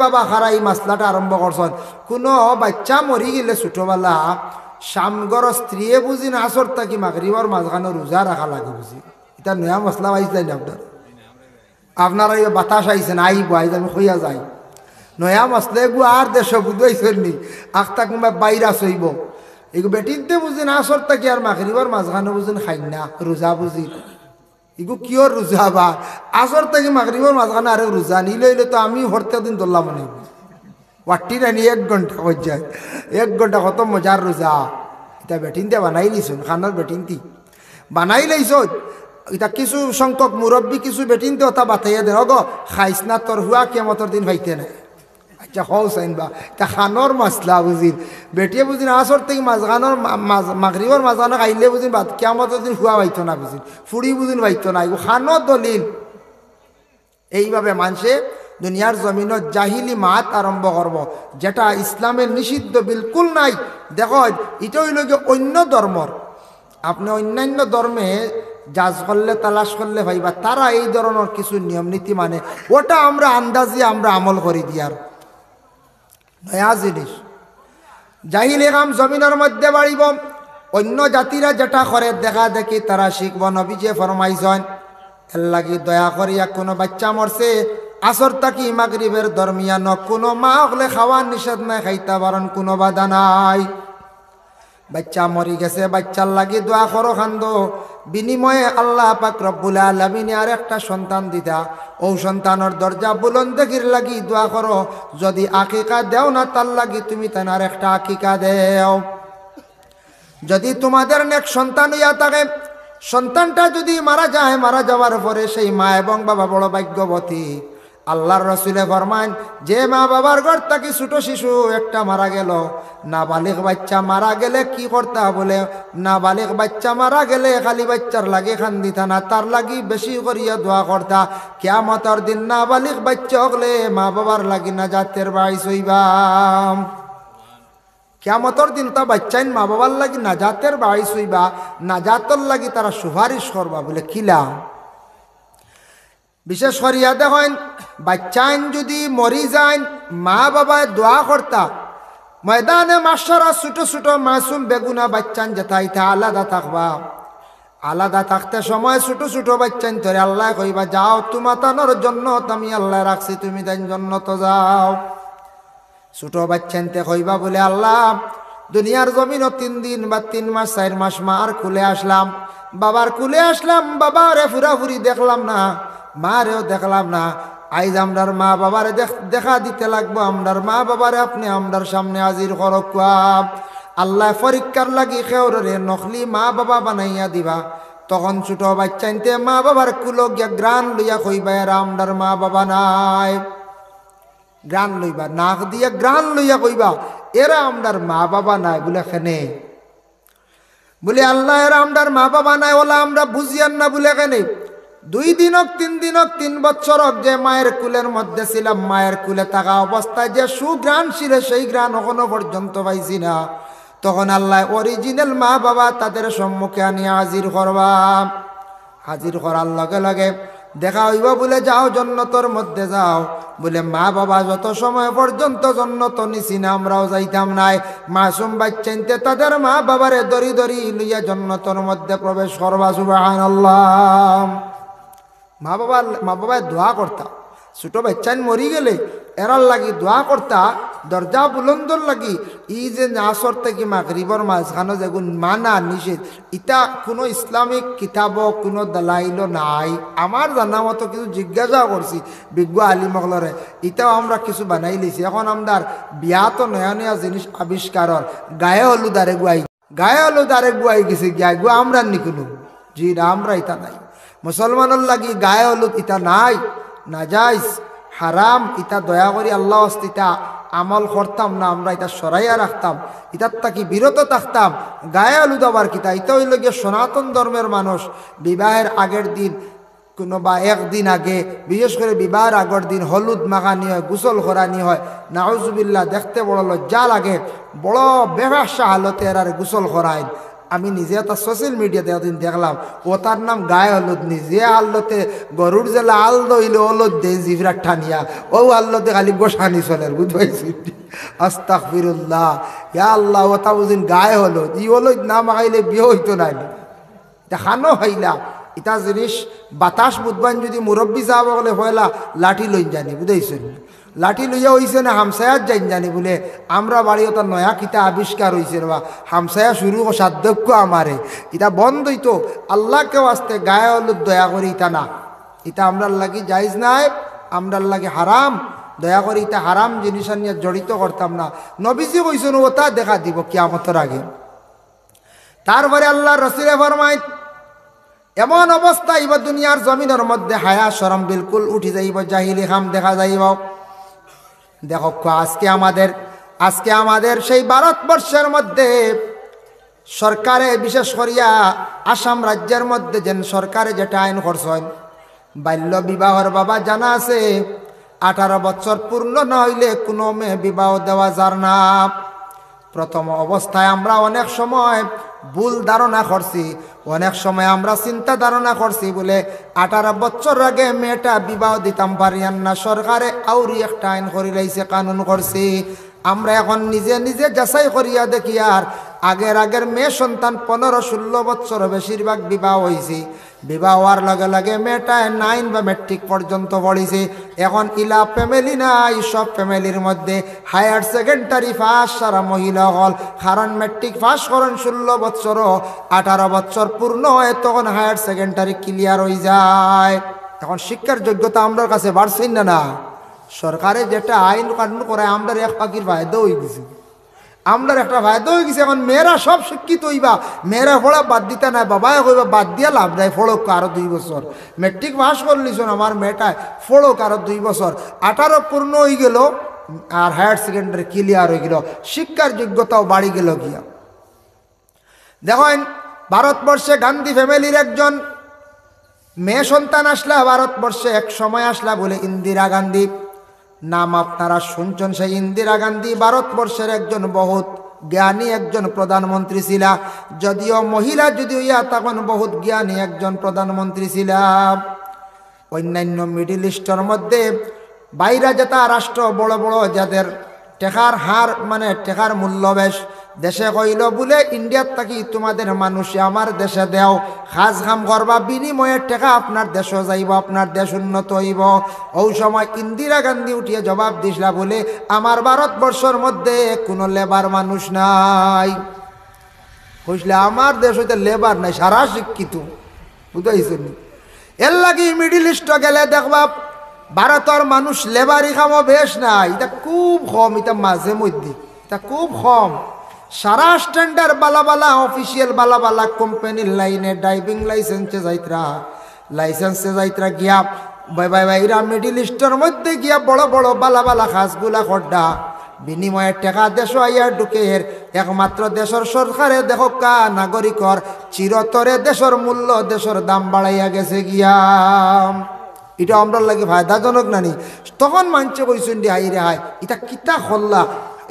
বাবা খারা এই মাসলাটা আরম্ভ করছেন। কোনো বাচ্চা মরি গেলে ছোটবেলা সামগর স্ত্রীয়ে বুঝি না আসর থাকি মাগরিবর মাঝখানে রোজা রাখা লাগে বুঝি। এটা নয়া মশলা পাইছিলেন আপনারা বাতাস আইছেন, আইব আইজ আমি হইয়া যাই। নয়া মশলা এগুলো আর দেশ বুঝাইছেন নি, আখতা কোনোবা বাইরা চইব এগু বেটিতে বুঝি না আসর থাকি আর মাগরিবর মাঝখানে বুঝেন খাই না রোজা বুঝি। এগু কিয়র রোজা বা আসর থাকি মাগরিবর মাঝখানে আরে রোজা নিলে তো আমি হরতে দিন ধরলাম মনে ওয়াটি রানি 1 ঘন্টা হয়ে যায়, 1 ঘন্টা কত মজার রোজা। এটা বেটিনতে বানাই দিছুন খানার বেটিনতি বানাই লাইছ এটা কিছু সংখ্যক মুরব্বী কিছু বেটিনতে ওটা বাতাইয়া দে গো খাইস না তোর হুয়া কেমতর দিন ভাইতে নাই আচ্ছা হও চাইন বা তা খানোর মাছলা বুঝিন বেটিয়ে বুঝিন আসর থেকে মাঝখানোর মাগরিবর মাঝখানো খাইলে বুঝিন বাদ কেমতর দিন হুয়া ভাইতো না বুঝিন ফুড়ি বুঝিন ভাইতো না খানোর দলিল এইভাবে মানুষে দুনিয়ার জমিনত জাহিলি মাত আরম্ভ করব যেটা ইসলামের নিষিদ্ধ বিলকুল নাই। দেখো এটা হইল গিয়ে অন্য ধর্মর, আপনি অন্যান্য ধর্মে জাজ করলে তালাশ করলে ভাইবা তারা এই ধরনের কিছু নিয়ম নীতি মানে ওটা আমরা আন্দাজি আমরা আমল করি দিয়ার নয়া জিনিস। জাহিলি কাম জমিনের মধ্যে বাড়িব, অন্য জাতিরা যেটা করে দেখা দেখি তারা শিখব। নবীজি ফরমাইছেন এর লাগি দয়া করিয়া কোনো বাচ্চা মরছে আসর তাকি মাগরিবের দরমিয়ান কোনো মা হলে খাওয়ার নিষেধ নাই, খাইতে পারেন কোনো বাধা নাই। বাচ্চা মরি গেছে বাচ্চার লাগি দোয়া করো খান্দো, বিনিময়ে আল্লাহ পাক রব্বুল আলামিন আর একটা সন্তান দিতা, ও সন্তানের দরজা বুলন্দির লাগি দোয়া করো। যদি আকিকা দেও না তার লাগি তুমি তার একটা আকিকা দেও। যদি তোমাদের নেক সন্তান হইয়া থাকে, সন্তানটা যদি মারা যায়, মারা যাওয়ার পরে সেই মা এবং বাবা বড় ভাগ্যবতী। আল্লাহর রসুলে ফরমান যে মা বাবার ঘর থেকে ছোট শিশু একটা মারা গেল, নাবালিগ বাচ্চা মারা গেলে কি করতা বলে, নাবালিগ বাচ্চা মারা গেলে খালি বাচ্চার লাগে খান্দিতা না, তার লাগি বেশি করিয়া দোয়া করতা। কিয়ামতের দিন নাবালিগ বাচ্চা হলে মা বাবার লাগি নাজাতের বাইস হইবাম। কিয়ামতের দিন তা বাচ্চাইন মা বাবার লাগি নাজাতের বাইস হইবা, নাজাতর লাগি তারা সুপারিশ করবা বলে কিলা। বিশেষ করিয়া দেখেন বাচ্চাইন যদি মরি যায় মা বাবায় দোয়া করতা, ময়দানে মাসারা ছোট ছোট মাসুম বেগুনা বাচ্চান যেতাইতা আলাদা থাকবা। আলাদা থাকতে সময় ছোট ছোট বাচ্চান ধরে আল্লাহ কইবা যাও তোমাতানোর জন্য আমি আল্লাহ রাখছি, তুমি তাই জন্য তো যাও। ছোট বাচ্চানতে কইবা বলে আল্লাহ দুনিয়ার জমিনও 3 দিন বা 3 মাস 4 মাস মার কুলে আসলাম, বাবার কুলে আসলাম, বাবারে ফুরাফুরি দেখলাম না, মারেও দেখলাম না। আইজ আমরার মা বাবারে দেখা দিতে লাগবো, আমরার মা বাবারে আপনি আমরার সামনে হাজির করক। আল্লাহ পরীক্ষার লাগি খেউরে নকলি মা বাবা বানাইয়া দিবা। তখন ছোট বাচ্চাইতে মা বাবার কুলো গিয়া গ্রান লইয়া কইবা এরা আমরার মা বাবা নাই। গ্রান লইবা নাক দিয়া গ্রান লইয়া কইবা এরা আমরার মা বাবা নাই বলে খেনে বলে আল্লাহ এরা আমরার মা বাবা নাই ওলা আমরা বুঝিয়ান না বলে কেনে। 2 দিন হোক 3 দিন হোক 3 বছর হোক যে মায়ের কুলের মধ্যে ছিলাম, মায়ের কুলে থাকা অবস্থায় যে সুগ্রাণ ছিল সেই গ্রাণ এখনো পর্যন্ত পাইছি না। তখন আল্লাহ অরিজিনাল মা বাবা তাদের সম্মুখে আনিয়া হাজির করবা। হাজির করার লগে লগে দেখা হইব বলে যাও জন্নতর মধ্যে যাও। বলে মা বাবা যত সময় পর্যন্ত জন্নত নিছি না আমরাও যাইতাম নাই। মাসুম বাচ্চাইতে তাদের মা বাবারে দড়ি দড়ি লইয়া জন্নতর মধ্যে প্রবেশ করবা। সুবহানাল্লাহ। মা বাবা দোয়া করতা, ছোট বাচ্চান মরি গেলে এরার লাগি দোয়া করতা, দরজা বুলন্দর লাগি। ই যে আসর থেকে মাগরিবর মাঝখানো যেগুন মানা নিষেধ, ইটা কোনো ইসলামিক কিতাব কোনো দালাইল নাই। আমার জানা মতো কিছু জিজ্ঞাসা করছি বিজ্ঞ আলিমগলরে, ইটাও আমরা কিছু বানাই লিছি। এখন আমদার বিয়া তো নয়া নয়া জিনিস আবিষ্কারর, গায়ে হলুদারে গুয়াই গেছে গিয়া গুয়া আমরা নিকুলু জি না, আমরা ইটা নাই। মুসলমানের লাগি গায়ে হলুদ ইটা নাই, নাজাইজ হারাম। ইটা দয়া করি আল্লাহ ইটা আমল করতাম না, আমরা এটা সরাইয়া রাখতাম, ইটার তাকি বিরত থাকতাম। গায়ে হলুদ আবার কিতা, এটা হইল গিয়ে সনাতন ধর্মের মানুষ বিবাহের আগের দিন কোনো বা 1 দিন আগে, বিশেষ করে বিবাহের আগের দিন হলুদ মাখানি হয়, গোসল করানি হয়। নাউজুবিল্লাহ, দেখতে বড় লজ্জা লাগে, বড় বেবাসা হালতে এর গোসল করায়। আমি নিজে তার সোশ্যাল মিডিয়াতে একদিন দেখলাম, ও তার নাম গায়ে হলুদ, নিজে আল্লতে গরুর জেলা আল দইলে হলুদ দে জিভরা ঠানিয়া, ও আল্লতে খালি গোসানি চলের বুঝবাইছি। আস্তাগফিরুল্লাহ, ইয়া আল্লাহ, ও তা বুঝিন গায়ে হলুদ, ই হলুদ না মাখাইলে বিয়ে হইতো নাই। দেখানো হইলা ইটা জিনিস বাতাস বুধবান যদি মুরব্বী সাহেব বলে হইলা লাঠি লইন জানি বুঝাইছেন, লাঠি লইয়া হইছে না হামসায়াত যাইন জানি বলে। আমরা বাড়ি ওটা নয়া কিতা আবিষ্কার হয়েছে বা হামসায়া শুরু সাধ্যক্য আমারে, এটা বন্ধ হইতো। আল্লাহকেও আসতে গায়ে হলুদ দয়া করি ইটা না, এটা আমরার লাগি জাইজ নাই, আমরার লাগে হারাম। দয়া করি এটা হারাম জিনিস নিয়ে জড়িত করতাম না। নবীজি কইছেন ওটা দেখা দিব কিয়ামতের আগে। তারপরে আল্লাহ রসুলে ফরমায় এমন অবস্থা আইব দুনিয়ার জমিনের মধ্যে হায়া শরম বিলকুল উঠি যাইব, জাহিলি খাম দেখা যাইব। দেখো আজকে আমাদের সেই ভারতবর্ষের মধ্যে সরকারে, বিশেষ করিয়া আসাম রাজ্যের মধ্যে যেন সরকারে যেটা আইন করছেন, বাল্য বিবাহর বাবা জানা আছে 18 বছর পূর্ণ না হইলে কোনো মেয়ে বিবাহ দেওয়া যার না। প্রথম অবস্থায় আমরা অনেক সময় ভুল ধারণা করছি, অনেক সময় আমরা চিন্তা ধারণা করছি বলে 18 বছর আগে মেয়েটা বিবাহ দিতাম পারিয়ান না, সরকারে আউরি একটা আইন করি লাইছে, কানুন করছি। আমরা এখন নিজে নিজে যাচাই করিয়া দেখি আর আগের মেয়ে সন্তান 15-16 বছর বেশিরভাগ বিবাহ হয়েছে। বিবাহ হওয়ার লগে লগে মেয়েটা 9 বা ম্যাট্রিক পর্যন্ত পড়িছে। এখন ইলা ফ্যামিলি নাই, সব ফ্যামিলির মধ্যে হায়ার সেকেন্ডারি পাস সারা মহিলা হল, কারণ ম্যাট্রিক পাস করেন 16 বছর, 18 বছর পূর্ণ হয় তখন হায়ার সেকেন্ডারি ক্লিয়ার হয়ে যায়। এখন শিক্ষার যোগ্যতা আমার কাছে বাড়ছেই না। সরকারে যেটা আইন কানুন করে আমরা এক পাখির ফায়দা হয়ে গেছে, আমরা একটা ফায়দা হয়ে গেছে। এখন মেয়েরা সব শিক্ষিত হইবা, মেয়েরা পড়া বাদ দিতে নাই, বাবাই কইবা বাদ দিয়া লাভ নাই, ফড়ক আরো 2 বছর, মেট্রিক পাস করলিস আমার মেয়েটায়, ফড়ক আরো 2 বছর, 18 পূর্ণ হয়ে গেল আর হায়ার সেকেন্ডারি ক্লিয়ার হয়ে গেল, শিক্ষার যোগ্যতাও বাড়ি গেল গিয়া। দেখেন ভারতবর্ষে গান্ধী ফ্যামিলির একজন মেয়ে সন্তান আসলা ভারতবর্ষে, এক সময় আসলা বলে ইন্দিরা গান্ধী, নাম আপনারা শুনছেন। সেই ইন্দিরা গান্ধী ভারতবর্ষের একজন বহুত জ্ঞানী একজন প্রধানমন্ত্রী ছিল, যদিও মহিলা যদিও ইয়া তখন বহুত জ্ঞানী একজন প্রধানমন্ত্রী ছিল। অন্যান্য মিডিল ইস্টের মধ্যে বাইরে যেটা রাষ্ট্র বড় বড় যাদের টেকার হার মানে টেকার মূল্য বেশ, দেশে কইল বলে ইন্ডিয়ার থাকি তোমাদের মানুষে আমার দেশে দেও, কাজ কাম করবা, বিনিময়ে টেকা আপনার দেশও যাইব, আপনার দেশ উন্নত হইব। ওই সময় ইন্দিরা গান্ধী উঠিয়ে জবাব দিসলা বলে আমার ভারতবর্ষের মধ্যে কোনো লেবার মানুষ নাই। বুঝলে আমার দেশ হইতে লেবার নাই, সারা শিক্ষিত, বুঝাইছেন? এর লাগি মিডিল ইস্ট গেলে দেখবা ভারতের মানুষ লেবারি কামও বেশ নাই, এটা খুব কম, এটা মাঝে মধ্যে, এটা খুব কম। সারা স্ট্যান্ডার্ড বালা অফিসিয়াল বালা কোম্পানির লাইনে ড্রাইভিং লাইসেন্সে যাইতরা গিয়া বাইরা মিডিল ইস্টের মধ্যে গিয়া বড় বড় বালা খাসগুলা খড্ডা, বিনিময়ে টাকা দেশ আইয়া ঢুকের। একমাত্র দেশের সরকারে দেখো কা নাগরিকর চিরতরে দেশের মূল্য দেশের দাম বাড়াইয়া গেছে গিয়া। এটা আমরা লাগে ফায়দাজনক নানি। তখন মানছে কইছেন দি হাই রে হাই, এটা কিতা খল্লা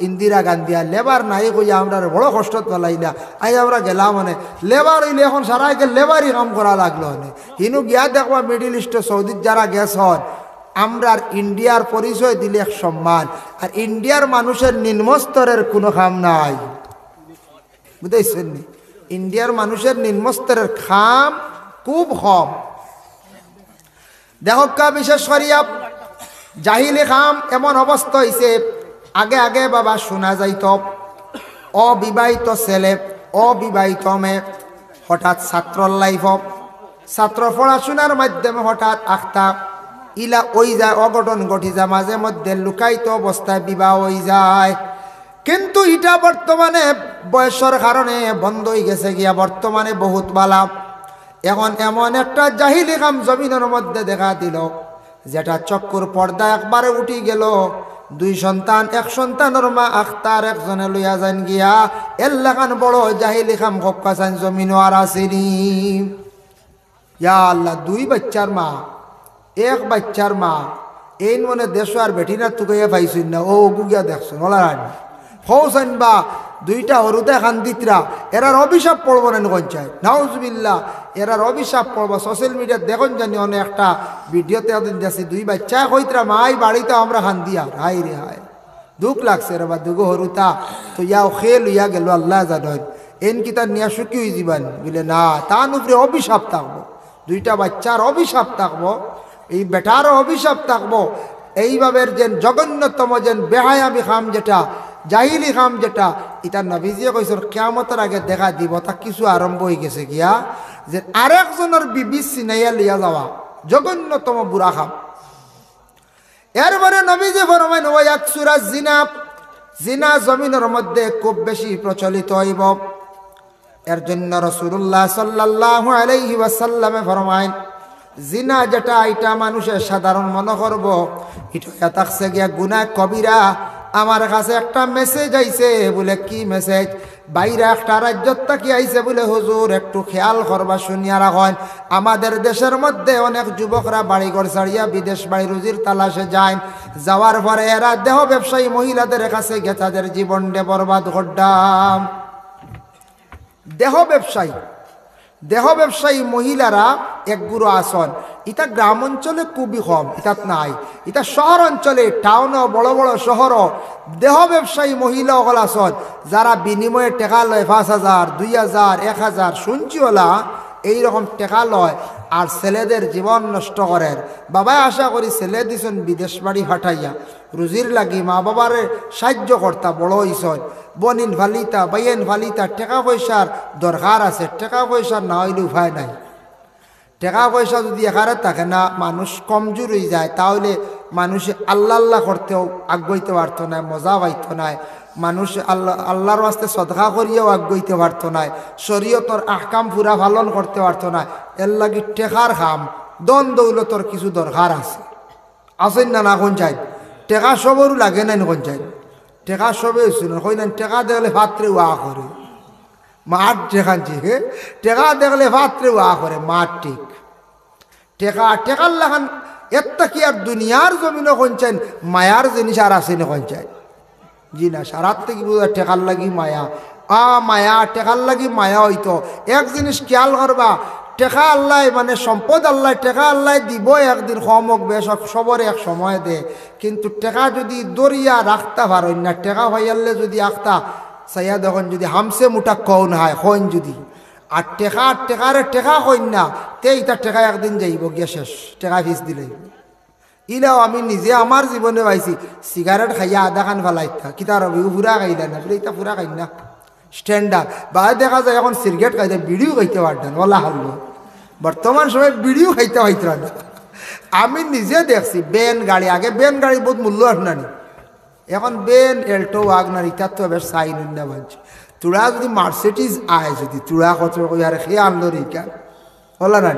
ইন্দিরা গান্ধী আর লেবার নাই কইয়া আমরা বড় কষ্ট পালাইলা। আই আমরা গেলাম মানে লেবার হইলে এখন সারাইকে লেবারই কাম করা লাগলো মানে। হিনু গিয়া দেখবা মিডিল ইস্টে সৌদির যারা গেছ হন, আমরা ইন্ডিয়ার পরিচয় দিলে এক সম্মান, আর ইন্ডিয়ার মানুষের নিম্নস্তরের কোনো খাম নাই, বুঝতেছেন? ইন্ডিয়ার মানুষের নিম্নস্তরের খাম খুব কম। দেখকা বিশেষ করিয়া জাহিলি খাম এমন অবস্থা হয়েছে, আগে বাবা শোনা যাইত অবিবাহিত ছেলে অবিবাহিত মেয়ে হঠাৎ ছাত্রর লাইফ, ছাত্র পড়াশোনার মাধ্যমে হঠাৎ আখতা ইলা ওই যায়, অঘটন ঘটি যায়, মাঝে মধ্যে লুকায়িত অবস্থায় বিবাহ হয়ে যায়। কিন্তু এটা বর্তমানে বয়সের কারণে বন্ধ হয়ে গেছে গিয়া, বর্তমানে বহুত বালা। এখন এমন একটা জাহিলি কাম জমিনের মধ্যে দেখা দিল, যেটা চক্কুর পর্দা একবারে উঠি গেল। 2 সন্তান, এক সন্তানের মা আখতার একজনে লইয়া যান গিয়া, এলাকান বড় জাহিলি কাম খপ্পাচান জমিন আর আসেনি। ইয়া আল্লাহ, 2 বাচ্চার মা, 1 বাচ্চার মা, এই মনে দেশ আর বেটি না তুকে পাইছেন না, ও গুগিয়া দেখছেন ওলার ফৌসান বা 2টা হরুতে খান্দিতরা, এরার অভিশাপ পড়বো না কঞ্চায় নাউজুবিল্লাহ, এরার অভিশাপ পড়বো। সোশ্যাল মিডিয়াত দেখুন জানি অনেক একটা ভিডিওতে ওদিন দেখছি 2 বাচ্চা কইতরা মাই বাড়িতে আমরা খান্দিয়া, হাই রে হাই, দুঃখ লাগছে রে বা। 2 হরুতা তো ইয়াও খেল ইয়া গেল, আল্লাহ জানেন এন কি তার নিয়া সুখী হয়ে যাবেন বলে না, তার উপরে অভিশাপ থাকবো, 2টা বাচ্চার অভিশাপ থাকবো, এই বেটারও অভিশাপ থাকবো। এইভাবে যে জঘন্যতম যে বেহায়াবি খাম যেটা জাহিলি খাম যেটা, এটা নবীজিয়ে কইছেন কিয়ামতের আগে দেখা দিব। তা কিছু আরম্ভ হয়ে গেছে গিয়া, যে আরেকজনের বিবি চিনাইয়া লিয়া যাওয়া জঘন্যতম বুড়া খাম। এরপরে নবীজি ফরমাইন ওয়া ইয়াকসুরা জিনা, জিনা জমিনের মধ্যে খুব বেশি প্রচলিত হইব। এর জন্য রাসূলুল্লাহ সাল্লাল্লাহু আলাইহি ওয়াসাল্লামে ফরমায় জিনা যেটা এটা মানুষের সাধারণ মনে করব, এটা থাকছে গিয়া গুনাহ কবিরা। আমার কাছে একটা মেসেজ আইছে, বলে কি মেসেজ? বাইরে একটা রাজ্যত থাকি আইছে বলে, হুজুর একটু খেয়াল করবা, শুনিয়া রাখেন। আমাদের দেশের মধ্যে অনেক যুবকরা বাড়িঘর ছাড়িয়া বিদেশ বাড়ি রুজির তালাশে যায়। যাওয়ার পরে এরা দেহ ব্যবসায়ী মহিলাদের কাছে গিয়ে তাদের জীবনটা বরবাদ করতাম। দেহ ব্যবসায়ী মহিলারা এক গুরু আসন, এটা গ্রাম অঞ্চলে খুবই কম, এটা নাই। এটা শহর অঞ্চলে, টাউনও, বড় বড় শহরও দেহ ব্যবসায়ী মহিলা সকল আসন, যারা বিনিময়ে টেকা লয় 5,000, 2,000, 1,000 শুনছিওলা এইরকম টেকা লয় আর ছেলেদের জীবন নষ্ট করেন। বাবা আশা করি ছেলে দিছেন বিদেশ বাড়ি ফাটাইয়া রুজির লাগি, মা বাবার সাহায্য কর্তা বড় হইসন, বনিন ফালিতা বাইয়েন ফালিতা টাকা পয়সার দরকার আছে। টাকা পয়সা না হইলে উপায় নাই। টাকা পয়সা যদি এখানে থাকে না, মানুষ কমজোর হয়ে যায়, তাহলে মানুষ আল্লাহ আল্লাহ করতেও আগ্রহীতে পারত না, মজা পাইত না। মানুষ আল্লাহর বাস্তে সদকা করিয়াও আগ্রহীতে পারত না, শরীয়তর আহকাম পুরা পালন করতে পারত না। এর লাগি টেকার খাম দন দৌলতর কিছু দরকার আছে, আসেন না? না কোন চাই টেকা সবরও লাগে না, কোন চাই টেকা সবে হয়েছিল কই না। টেকা দেখলে ভাত্রে ওয়া করে মাঠ, টেকানছি টেকা দেখলে ভাত্রে ওয়া করে মাঠ। ঠিক টেকার লাগান একটা কি আর দুনিয়ার জমিনও কঞ্চাইন মায়ার জিনিস আর আসে না কঞ্চাইন। জি না, সারাত থেকে বোঝা টেকার লাগি মায়া। মায়া টেকার লাগি মায়া হইতো। এক জিনিস খেয়াল করবা, টেকা আল্লাহ মানে সম্পদ আল্লাহ, টেকা আল্লাহ দিব একদিন, কম হোক বেশ হোক সবরে এক সময় দে। কিন্তু টেকা যদি দরিয়া রাখতে পারেন না, টেকা ভাইয়ালে যদি আখতা সাইয়া দেখুন, যদি হামসে মুটা কন হয় হইন যদি, আর টেকারে টেকা কইন না, তে ইটা টেকা একদিন যাইব গিয়া শেষ, টেকা ফিস দিলে। ইলাও আমি নিজে আমার জীবনে পাইছি, সিগারেট খাইয়া আধা খান ফেলাইতা কিতা রবি ফুরা খাইলা না বলে, ইটা ফুরা খাই না স্ট্যান্ডার্ড। বা দেখা যায় এখন সিগারেট খাইতে বিড়িও খাইতে পারতেন, ওলা হারল। বর্তমান সময় বিড়িও খাইতে পাইত না। আমি নিজে দেখছি বেন গাড়ি, আগে বেন গাড়ি বহুত মূল্য আসনানি, এখন বেন এল্টো ওয়াগনার ইটার তো এবার সাইন না বানছে। তোরা যদি মার্সিডিজ আয়, যদি তোরা কত আর খেয়ে আনলো রিকা হলা না,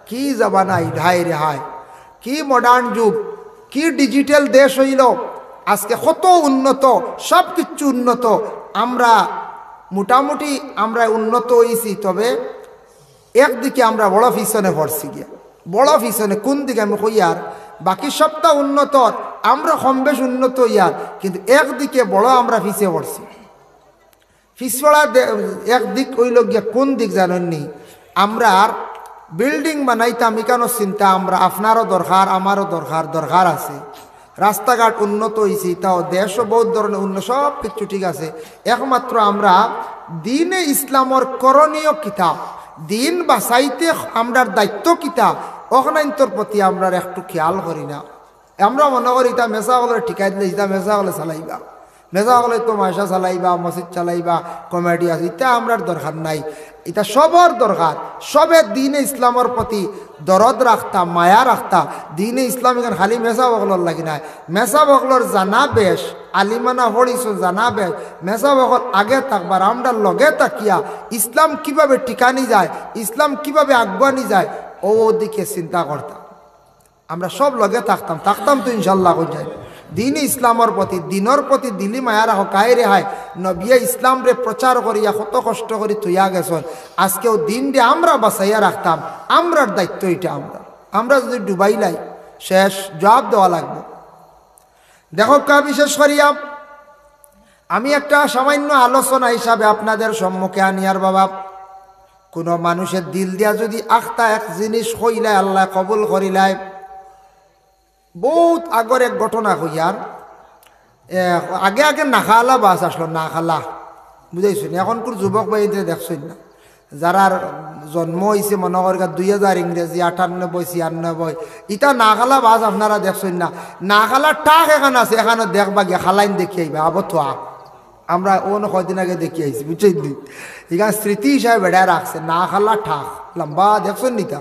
কি যাবা নাই ঢাই রে হায়, কি মডার্ন যুগ, কি ডিজিটাল দেশ হইল আজকে, কত উন্নত, সব কিছু উন্নত। আমরা মোটামুটি আমরা উন্নত হয়েছি, তবে একদিকে আমরা বড় পিছনে পড়ছি গিয়া, বড় পিছনে। কোন দিকে আমি কই আর, বাকি সবটা উন্নত, আমরা কম বেশ উন্নত ইয়ার, কিন্তু একদিকে বড় আমরা পিছিয়ে পড়ছি। পিছপড়া একদিক হইল গিয়া, কোন দিক জানেননি? আমরা আর বিল্ডিং বানাইতাম কেন চিন্তা, আমরা আপনারও দরকার, আমারও দরকার আছে। রাস্তাঘাট উন্নত হয়েছি, তাও দেশও বহুত ধরনের উন্নত, সব কিছু ঠিক আছে। একমাত্র আমরা দিনে ইসলামর করণীয় কিতাব, দিন বাঁচাইতে আমরার দায়িত্ব কিতাব, অখনাইন্তর প্রতি আমরা একটু খেয়াল করি না। আমরা মনে করি এটা মেসা হলে ঠিকাই দিলে, এটা মেসা হলে চালাইবা, মেসা হলে তো মাসা চালাইবা, মসজিদ চালাইবা, কমেডি আছে, এটা আমরার দরকার নাই। এটা সবর দরকার। সবে দিনে ইসলামের প্রতি দরদ রাখতা, মায়া রাখতা। দিনে ইসলাম এখানে খালি মেসা বকলর লাগি নাই, মেসা বকলর জানা বেশ, আলিমানা হড়িস জানা বেশ, মেসা বকল আগে থাকবার, আমরা লগে তাকিয়া ইসলাম কিভাবে টিকানি যায়, ইসলাম কিভাবে আগুয়ানি যায়, ওদিকে চিন্তা করতাম। আমরা সব লগে থাকতাম তো ইনশাল্লাহ হয়ে যায়। দিনে ইসলামের প্রতি, দিনের প্রতি দিলি মায়া রাখো, কায় রে হায় নবিয়া ইসলাম রে প্রচার করিয়া কত কষ্ট করি তুইয়া গেছন। আজকেও দিন রে আমরা বাঁচাইয়া রাখতাম, আমরার দায়িত্ব এটা। আমরা যদি ডুবাইলাই শেষ, জবাব দেওয়া লাগবে। দেখো কা বিশেষ করিয়া আমি একটা সামান্য আলোচনা হিসাবে আপনাদের সম্মুখে আনিয়ার বাবা, কোনো মানুষের দিল দিয়া যদি আখতা এক জিনিস হইলাই, আল্লাহ কবুল করিলাই। বহুত আগর এক ঘটনা হইয়ার, আগে নাখালা বাস আসলো, নাখালা বুঝাইছেন। এখনকার যুবক ভাইদের দেখছেন না, যারার জন্ম হয়েছে মনে করি 2000 ইংরেজি 98, 96, ইটা নাখালা বাস আপনারা দেখছেন না। নাখালা টাক এখানে আছে, এখানে দেখবা গিয়া খালাইন দেখি আইবা আবথা। আমরা অন্য কয়দিন আগে দেখি আইছি, বুঝছেন, এখানে স্মৃতি হিসাবে বেড়ায় রাখছে। নাখালা ঠাক লম্বা দেখছেন নিতা,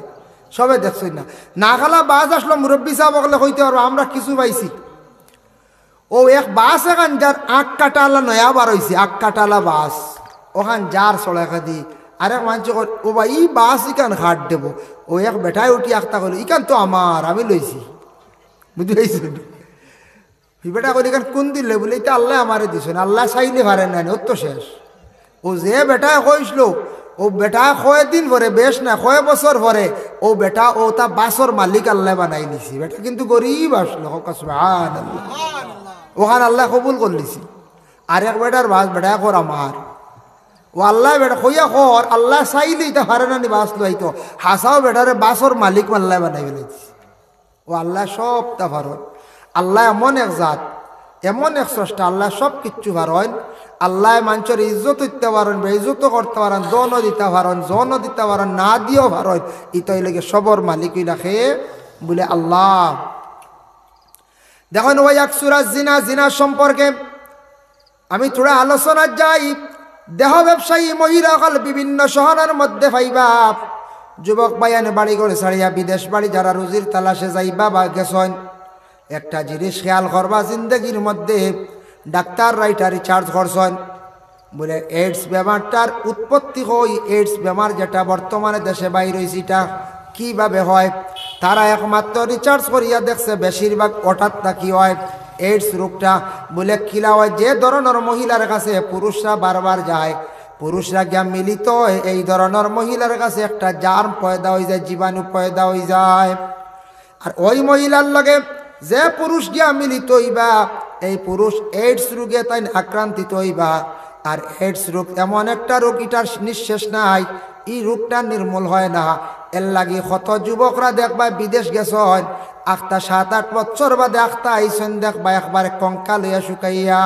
সবে দেখছেন না। নাখালা বাস আসলো, মুরব্বী সাহেব বলে হইতে পারবো আমরা কিছু পাইছি। ও এক বাস এখান যার 8 কাটালা নয়া বার হয়েছে, 8 কাটালা বাস, ওখান যার চড়াকা দি আরেক মানুষ ও ভাই ই বাস ইকান হাট দেব, ও এক বেটায় উঠি আখতা করলো ইকান তো আমার, আমি লইছি, বুঝতে পারছি। বেটা করি এখান কোন দিলে বলে এটা আল্লাহ আমারে দিছ না, আল্লাহ চাইলে পারে না, ওর তো শেষ। ও যে বেটা কইছিল ও বেটা কয় দিন পরে, বেশ না কয় বছর পরে ও বেটা ও তা বাসর মালিক আল্লাহ বানাই নিছি। বেটা কিন্তু গরিব আসলো, সুবহানাল্লাহ, ওখানে আল্লাহ কবুল করলিছি। আর এক বেটার বাস বেটা কর আমার, ও আল্লাহ বেটা কইয়া কর আল্লাহ চাইলে এটা পারে না নি বাস লইতো, হাসাও বেটারে বাসর মালিক আল্লাহ বানাই ফেলেছি। ও আল্লাহ সব তা ভারত, আল্লাহ এমন এক জাত, এমন এক স্রষ্টা, আল্লাহ সব কিচ্ছু পারেন। আল্লাহ মানুষের ইজ্জত দিতে পারেন, বেইজ্জত করতে পারেন, দনও দিতে পারেন, জনও দিতে পারেন, না দিয়েও পারেন। ইতাই লাগে সবর মালিক রাখে বলে আল্লাহ। দেখুন ওই এক সূরা জিনা, জিনা সম্পর্কে আমি থোড়া আলোচনা যাই। দেহ ব্যবসায়ী মহিলাসকল বিভিন্ন শহরের মধ্যে পাইবা, যুবক বাইয়ানে বাড়ি করে ছাড়িয়া বিদেশ বাড়ি যারা রুজির তালাশে যাইবা বা গেছেন, একটা জিনিস খেয়াল করবা, জিন্দগির মধ্যে ডাক্তার রাইটা রিচার্জ করছেন বলে এইডস বেমারটার উৎপত্তি হয়, এইডস বেমার যেটা বর্তমানে দেশে বাইর হয়েছে এটা কীভাবে হয়, তারা একমাত্র রিচার্জ করিয়া দেখছে বেশিরভাগ হঠাৎ কি হয় এইডস রোগটা বলে কিলা হয়, যে ধরনের মহিলার কাছে পুরুষরা বারবার যায়, পুরুষরা গিয়া মিলিত হয়, এই ধরনের মহিলার কাছে একটা জার্ম পয়দা হয়ে যায়, জীবাণু পয়দা হয়ে যায়। আর ওই মহিলার লগে যে পুরুষ গিয়া মিলিত হইবা, এই পুরুষ এইডস রোগে তাই আক্রান্তিত হইবা। আর এইডস রোগ এমন একটা রোগ, এটার নিঃশেষ নাই, এই রোগটা নির্মূল হয় না। এর লাগি কত যুবকরা দেখবা বিদেশ গেছেন, আখতা 7-8 বছর বাদে আখতা আইসেন, দেখবা একবারে কঙ্কাল হইয়া শুকাইয়া।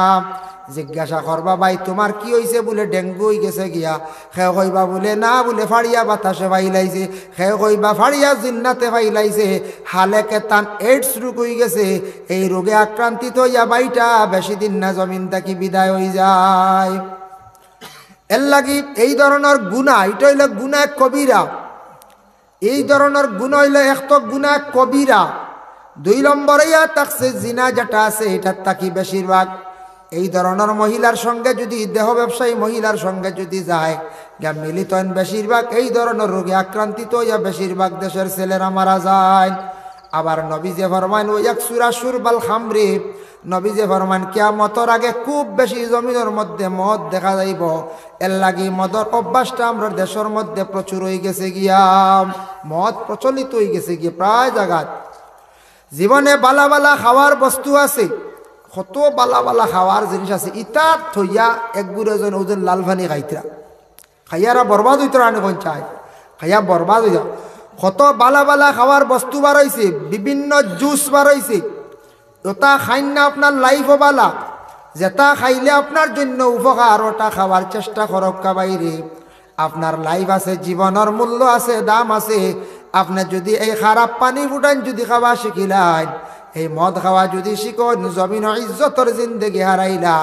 জিজ্ঞাসা করবা ভাই তোমার কি হয়েছে, বলে ডেঙ্গু হয়ে গেছে গিয়া, সে কইবা বলে না, বলে ফাড়িয়া বাতাসে ফাইলাইছে, সে কইবা ফাড়িয়া জিন্নাতে ফাইলাইছে, হালেকে তান এইডস রোগ হয়ে গেছে। এই রোগে আক্রান্তিত হইয়া বাইটা বেশি দিন না জমিন থেকে বিদায় হয়ে যায়। এর লাগি এই ধরনের গুনাহ, এটা হইলে গুনাহ কবিরা, এই ধরনের গুণ হইলে এক তো গুনাহ কবিরা। 2 নম্বরে থাকছে জিনা যেটা আছে, এটার তাকি বেশিরভাগ এই ধরনের মহিলার সঙ্গে যদি, দেহ ব্যবসায়ী মহিলার সঙ্গে যদি যায় গা মিলিত হন, বেশিরভাগ এই ধরনের রোগে আক্রান্তিত হইয়া বেশিরভাগ দেশের ছেলেরা মারা যায়। আবার নবী যে ফরমান ওই এক সূরা শুরবাল খামরি, নবী যে ফরমান কিয়ামতের আগে খুব বেশি জমিনের মধ্যে মদ দেখা যাইব। এর লাগি মদর অভ্যাসটা আমরা দেশের মধ্যে প্রচুর হয়ে গেছে গিয়া, মদ প্রচলিত হয়ে গেছে গিয়া প্রায় জায়গায়। জীবনে বালা বালা খাওয়ার বস্তু আছে, কত বালা বালা খাওয়ার জিনিস আছে, ইটা থইয়া একগুড়ে জন ওজন লাল পানি খাইতরা, খাইয়ারা বরবাদ হইতরা, আনি কোন চাই খাইয়া বরবাদ হইয়া। কত বালা বালা খাওয়ার বস্তু বার হয়েছে, বিভিন্ন জুস বার হয়েছে, ওটা খাইন না আপনার লাইফও বালা, যেটা খাইলে আপনার জন্য উপকার ওটা খাওয়ার চেষ্টা করক বাইরে। আপনার লাইফ আছে, জীবনের মূল্য আছে, দাম আছে। আপনি যদি এই খারাপ পানি ফুটান যদি খাওয়া শিখিলেন, এই মদ খাওয়া যদি শিখুন, জমিন ইজ্জতর জিন্দগি হারাইলা,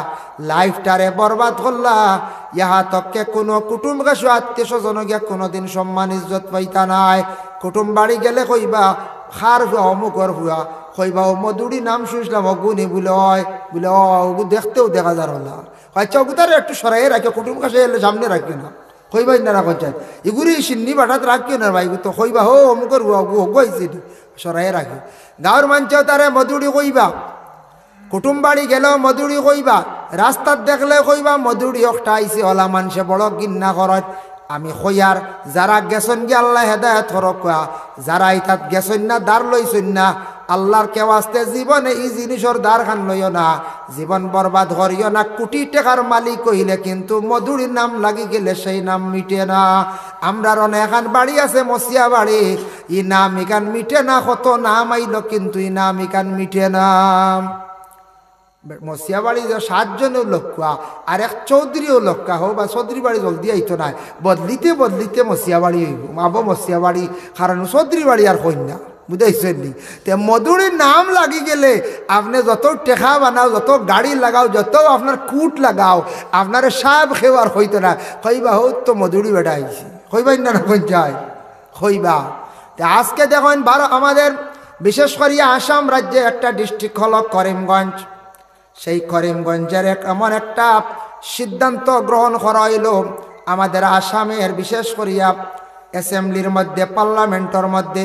লাইফটারে বরবাদ করলা। ইহা তককে কোনো কুটুম গেছো, আত্মীয় স্বজন গিয়া কোনোদিন সম্মান ইজ্জত পাইতা নাই। কুটুম বাড়ি গেলে কইবা খার হুয়া, অমুকর হুয়া, কইবা ও মধুরি নাম শুনছিলাম অগুনি বলে হয়, বলে অগু দেখতেও দেখা যার হলা। আচ্ছা ওগু তার একটু সরাই রাখে, কুটুম কাছে এলে সামনে রাখবে না, কইবাই না রাখ চাই এগুলি সিন্নি বাটাত রাখিও না ভাই, তো কইবা হো অমুকর হুয়া হইছে সরাই রাখে। গাঁর মানুষেও তারে মধুরি কইবা, কুটুম বাড়ি গেলেও মধুরি কইবা, রাস্তার দেখলে কইবা মধুরি একটা আইসে হলা, মানুষে বড় গিন্না করেন। আমি কইয়ার যারা গেছেন গিয়ে আল্লাহ হেদায়েত করক, যারা ইতাত গেছেন না দাঁড় লইছেন না, আল্লাহর কেউ আসতে জীবনে এই জিনিসের দ্বার খান লইও না, জীবন বরবাদ করিও না। কোটি টাকার মালিক হইলে কিন্তু মধুরীর নাম লাগি গেলে সেই নাম মিটে না। আমরার অনেক বাড়ি আছে মসিয়া বাড়ি, ই নাম ইকান মিটে না, কত নাম আইল কিন্তু ই নাম ইকান মিটে না। মসিয়া বাড়ি 7 জনের লক্ষ্য, আর এক চৌধুরীও লক্ষ্য হোক, বা চৌধুরী বাড়ি জলদি আইতো না, বদলিতে বদলিতে মসিয়া বাড়ি হইব, মাবো মসিয়া বাড়ি, কারণ চৌধুরী বাড়ি আর কন্যা, বুঝাইছেন নি? তে মধুরীর নাম লাগি গেলে আপনি যত টেকা বানাও, যত গাড়ি লাগাও, যত আপনার কুট লাগাও, আপনার সাপ খেবার হইতো না। কইবা হো তো মধুরী বেটা আইছি, কইবাই না না কোন যায় কইবা। আজকে দেখেন আমাদের বিশেষ করে আসাম রাজ্যে একটা ডিস্ট্রিক্ট হলো করিমগঞ্জ। সেই করিমগঞ্জের এমন একটা সিদ্ধান্ত গ্রহণ করা হইল, আমাদের আসামের বিশেষ করিয়া অ্যাসেম্বলির মধ্যে, পার্লামেন্টের মধ্যে,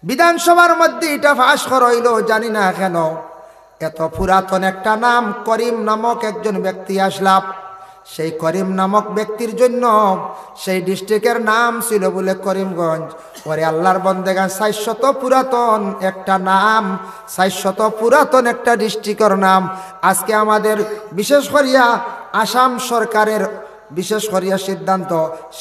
বিধানসভার মধ্যে এটা ফাঁস হইল, জানি না কেন। এত পুরাতন একটা নাম, করিম নামক একজন ব্যক্তি আসলাম। সেই করিম নামক ব্যক্তির জন্য সেই ডিস্ট্রিক্টের নাম ছিল বলে করিমগঞ্জ। ওরে আল্লাহর বন্দেগান, 400 পুরাতন একটা নাম, 400 পুরাতন একটা ডিস্ট্রিক্টের নাম আজকে আমাদের বিশেষ করিয়া আসাম সরকারের বিশেষ করিয়া সিদ্ধান্ত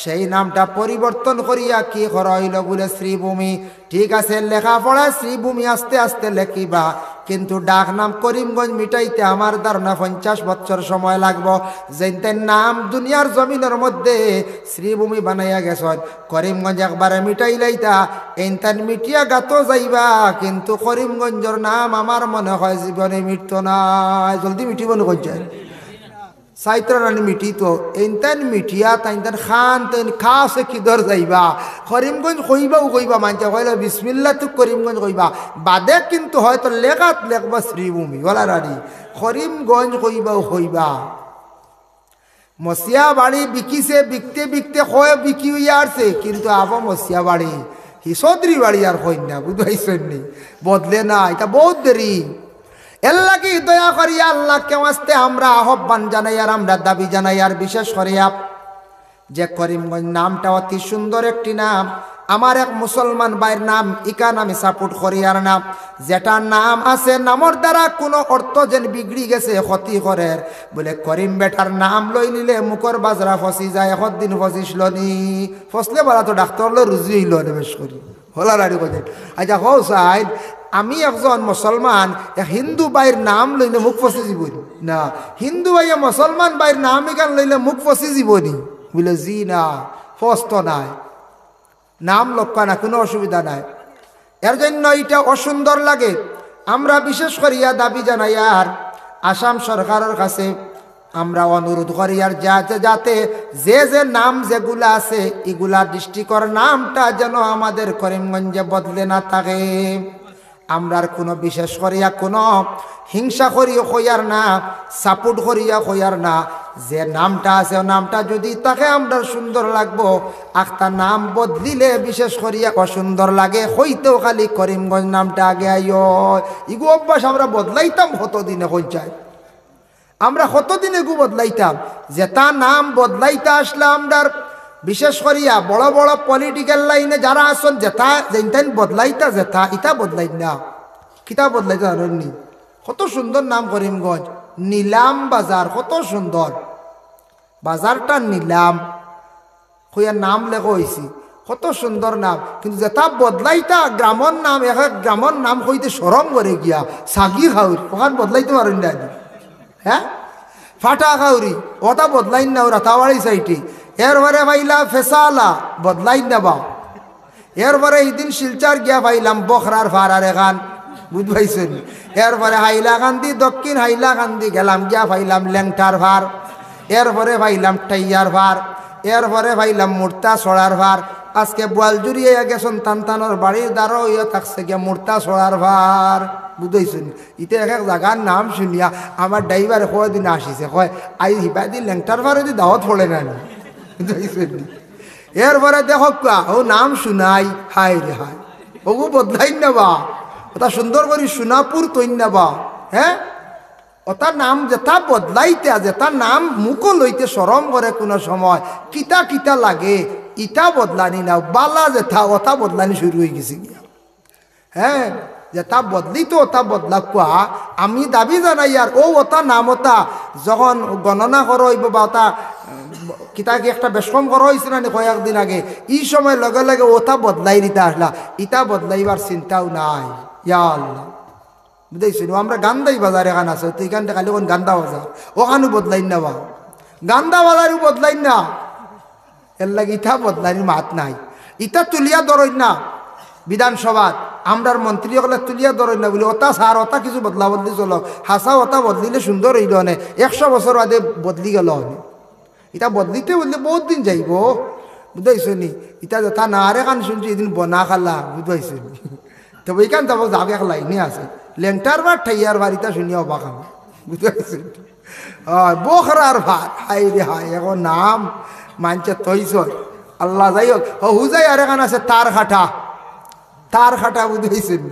সেই নামটা পরিবর্তন করিয়া কি করা হইল বলে শ্রীভূমি। ঠিক আছে, লেখাপড়ায় শ্রীভূমি আস্তে আস্তে লেখিবা, কিন্তু ডাক নাম করিমগঞ্জ মিটাইতে আমার ধারণা 50 বছর সময় লাগবো। যেন নাম দুনিয়ার জমিনের মধ্যে শ্রীভূমি বানাইয়া গেছেন, করিমগঞ্জ একবারে মিটাই লাইতা এইনতান মিটিয়া গাতো যাইবা, কিন্তু করিমগঞ্জের নাম আমার মনে হয় জীবনে মিটত না। জলদি মিটিব না কঞ্চায় সাইত্রানি মিটি তো এইনতান মিটিয়া তাইনতান খান তাইন খাসে কিদর যাইবা। করিমগঞ্জ কইবাও কইবা, মানতে কইলে বিসমিল্লাহ তো করিমগঞ্জ কইবা, বাদে কিন্তু হয়তো লেখাত লেখবা শ্রীভূমি ওলা রানি, করিমগঞ্জ কইবাও কইবা। মসিয়া বাড়ি বিকিছে, বিকতে বিকতে কয় বিকি হইয়া আসছে, কিন্তু আবো মসিয়া বাড়ি হিসদ্রি বাড়ি আর কই না, বুঝাইছেন নি? বদলে না, এটা বহুত দেরি। এর লাগি দয়া করিয়া আল্লাহকে ওয়াস্তে আমরা আহ্বান জানাই আর আমরা দাবি জানাই, আর বিশেষ করিয়া যে করিমগঞ্জ নামটা অতি সুন্দর একটি নাম। আমার এক মুসলমান ভাইয়ের নাম ইকা নামে সাপোর্ট করি, আর নাম যেটা নাম আছে নামর দ্বারা কোনো অর্থ যেন বিগড়ি গেছে, ক্ষতি করে বলে করিম বেটার নাম লই নিলে মুখর বাজরা ফসি যায়। দিন ফসিসল নি, ফসলে বলা তো ডাক্তার লো রুজি হইল বেশ করি হলা রাড়ি কথা। আচ্ছা হো সাইড, আমি একজন মুসলমান এক হিন্দু ভাইয়ের নাম লইলে মুখ ফসি জীবনী না, হিন্দু ভাইয়া মুসলমান ভাইয়ের নাম এখান লইলে মুখ ফসি জীবনী বলে জি না, ফস্ত নাই, নাম লক্ষ্য না, কোনো অসুবিধা নাই। এর জন্য এটা অসুন্দর লাগে। আমরা বিশেষ করিয়া দাবি জানাই আর আসাম সরকারের কাছে আমরা অনুরোধ করি আর যাতে যে যে নাম যেগুলা আছে এগুলা ডিস্ট্রিক্টের নামটা যেন আমাদের করিমগঞ্জে বদলে না থাকে। আমরার কোনো বিশেষ করিয়া কোনো হিংসা করিয়া কইয়ার না, সাপোর্ট করিয়া কইয়ার না, যে নামটা আছে নামটা যদি তাকে আমরা সুন্দর লাগবো, একটা নাম বদলিলে বিশেষ করিয়া অসুন্দর লাগে, হইতেও খালি করিমগঞ্জ নামটা আগে আইও। ইগু অভ্যাস আমরা বদলাইতাম কতদিনে কইচাই, আমরা কতদিনে গু বদলাইতাম, যেটা নাম বদলাইতে আসলে আমরা বিশেষ করিয়া বড় বড় পলিটিক্যাল লাইনে যারা আসন যেটা যেন বদলাইতা যেটা ইটা বদলাই না, কিতা বদলাইতে জানি। কত সুন্দর নাম করিমগঞ্জ, নীলাম বাজার, কত সুন্দর বাজারটা নীলাম হইয়া নাম লেখা হয়েছি, কত সুন্দর নাম। কিন্তু যেটা বদলাইতা গ্রামর নাম, এক এক গ্রামর নাম হইতে সরম করে গিয়া সাগি খাউরি ওখান বদলাইতে পারেন না, হ্যাঁ ফাটা খাউরি ওটা বদলাই না, রাতাবাড়ি সাইটে। এরপরে ভাইলা ফেসালা বদলাই নেবা, এরপরে এইদিন শিলচার গিয়া পাইলাম বখরার ফারার এখান, বুঝবাইছেন। এরপরে হাইলাকান্দি দক্ষিণ হাইলাকান্দি গেলাম, গিয়া পাইলাম ল্যাংটার ভার, এরপরে পাইলাম টাইয়ার ভার, এরপরে পাইলাম মূর্তা ছড়ার ভার। আজকে বোয়ালজুড়িয়ে গেছেন তানতানোর বাড়ির দ্বারা ইয়ে থাকছে গিয়া মূর্তা ছড়ার ভার, বুঝাইছেন। ইতে এক এক জায়গার নাম শুনিয়া আমার ড্রাইভার কয়দিন আসিছে, কয় আই হিবাদি ল্যাংটার ভারে যদি দাওয়াত পড়ে না, বুঝাইছেন। এরপরে দেখো ও নাম শুনাই, হাই রে হাই, ওগু বদলাই নেবা, ওটা সুন্দর করি সোনাপুর তৈন নেবা, হ্যাঁ ওটার নাম যেটা বদলাইতে, যেটা নাম মুখো লইতে সরম করে কোনো সময়, কিতা কিতা লাগে ইটা বদলানি না, বালা যেটা ওটা বদলানি শুরু হয়ে গেছে গিয়া, হ্যাঁ যেটা বদলিত ওটা বদলা কোয়া। আমি দাবি জানাই আর ও ওটা নাম ওটা যখন গণনা করা হইব বা ওটা কিতাকে একটা বেশকম করা হয়েছিল না কয়েকদিন আগে, এই সময় লগে লগে ওটা বদলাই দিতে আসলা, ইটা বদলাইবার চিন্তাও নাই। ইয়া আল্লাহ, বুঝাইছিল। আমরা গান্দাই বাজার এখান আছে, তো এখানটা খালি কোন গান্দা বাজার, ওখানেও বদলাই না বা গান্দা বাজারও বদলাই না, এর লাগে ইটা বদলাইনি মাত নাই। ইটা তুলিয়া ধরই না বিধানসভাত, আমরার মন্ত্রী হলে তুলিয়া ধরই না বলে ওটা সার ওটা কিছু বদলা বদলি চলো, হাসা ওটা বদলিলে সুন্দর হইল নে, 100 বছর বাদে বদলি গেল। এটা বদলিতে বললে বহুত দিন যাইব, বুঝাইছো নি। এটা যথা না আরে কান শুনছি এদিন বনা খালা, বুঝাইছো নি। তবে এইখান যাব যাবে এক লাইনে আছে লেংটার বার ঠাইয়ার বার, ইটা শুনিয়া অবাক আমি, বুঝাইছো। বখরার ভাত, হাই রে হাই, এখন নাম মানছে তৈছ আল্লাহ। যাই হোক, হুজাই আর এখান আছে তার খাটা, তার খাটা বুঝেছেন।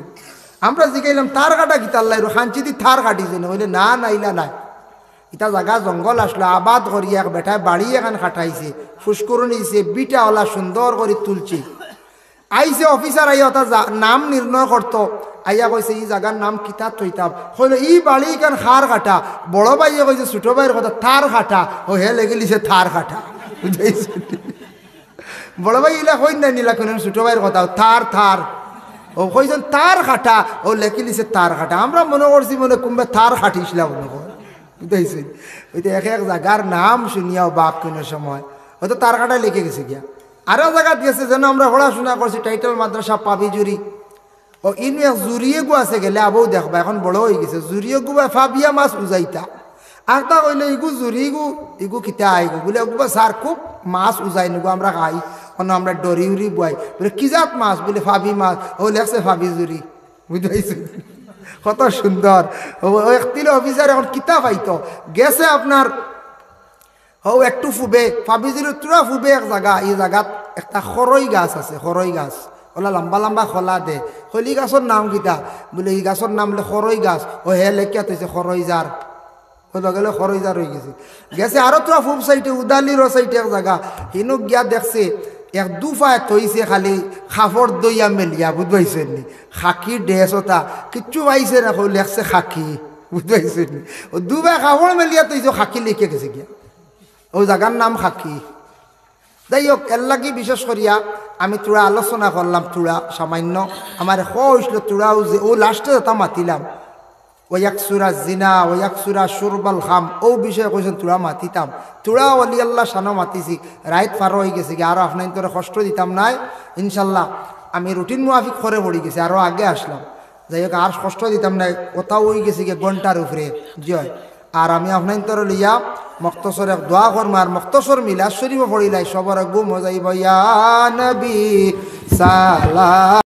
আমরা জিগাইলাম তার কাটা কি তাল্লাই খাঞ্চিদি থার কাটিছে না, বলে না না ইলা নাই, ইটা জায়গা জঙ্গল আসলো আবাদ করি, এক বেটায় বাড়ি এখান খাটাইছে, ফুসকরণ নিছে, বিটা ওলা সুন্দর করে তুলছে। আইসে অফিসার আইয়া ওটা নাম নির্ণয় করতো, আইয়া কইছে এই জায়গার নাম কিতাব থইতাম, হইল ই বাড়ি কেন খার কাটা, বড় ভাইয়ে কইছে ছোট ভাইয়ের কথা থার কাটা, ও হে লেগে লিছে থার কাটা, বুঝাইছে। বড় ভাই ইলা কই না নিলা কোন ছোট ভাইয়ের কথা থার থার, ও কইছেন তার খাটা, ও লেখি লিছে তার খাটা। আমরা মনে করছি মনে কুম্বে তার খাটিছিলাম মনে কর, বুঝাইছে। ওই তো এক এক জায়গার নাম শুনিয়াও বাঘ কোনো সময় হয়তো তার কাটা লিখে গেছে গিয়া। আরও জায়গাত গেছে যেন আমরা পড়াশোনা করছি টাইটেল মাদ্রাসা পাবি জুরি, ও ইনু এক জুরিয়ে গু আছে গেলে আবও দেখবা, এখন বড় হয়ে গেছে, জুরিয়ে গু ফাবিয়া মাছ উজাইতা, আর তা কইলে ইগু জুরি গু ইগু খিতা আইগু বলে গুবা স্যার খুব মাছ উজাই নিগু আমরা খাই, অন্য আমরা ডরি উড়ি বুয়াই, বলে কি জাত মাছ, বলে ফাবি মাছ, ও লেখছে ফাবি জুরি, বুঝাইছে। কত সুন্দর। ও একটিল অফিসার এখন কিতাব পাইতো গেছে আপনার, ও একটু ফুবে ফাবিজির তুরা ফুবে এক জায়গা, এই জায়গাত একটা খরই গাছ আছে, খরই গাছ ওলা লম্বা লম্বা খোলা দে, খলি গাছের নাম কিতা, বলে এই গাছের নাম বলে খরই গাছ, ও হে লেখিয়া থৈছে খরই জার, গেলে খরই জার হয়ে গেছে। গেছে আরো তোরা ফুব সাইডে উদালির সাইডে এক জায়গা, হিনুক গিয়া দেখছে এক দুফায় তৈছে খালি খাফর দইয়া মেলিয়া, বুঝবাইছেন নি, খাকি ড্রেস ওটা কিচ্ছু পাইছে না, লেখছে খাকি, বুঝবাইছেন নি, ও দুফায় খাফর মেলিয়া তৈছে খাকি লিখে গেছে গিয়া, ও জায়গার নাম খাকি। যাই হোক, এর লাগি বিশেষ করিয়া আমি তোরা আলোচনা করলাম, তোরা সামান্য আমার হইসল তোরাও যে ও লাস্টে তা মাতিলাম, ওয়াক সুরা জিনা ওয়াক সুরা সুরবাল খাম, ও বিষয়ে কইছেন তোরা মাতিতাম, তোরা অলি আল্লাহ সানো মাতিছি, রাইত পার হয়ে গেছে কি, আরও আপনার তোরা কষ্ট দিতাম নাই, ইনশাল্লাহ আমি রুটিন মুআফিক করে পড়ে গেছি, আরও আগে আসলাম। যাই হোক, আর কষ্ট দিতাম নাই, কোথাও হয়ে গেছে গিয়ে ঘন্টার উপরে জয়। আর আমি আপনার তোর লইয়া মক্তসর এক দোয়া করম, আর মক্তসর মিলাদ শরীফ পড়িলাই সবার গু মজাইব ইয়া নবী সালাম।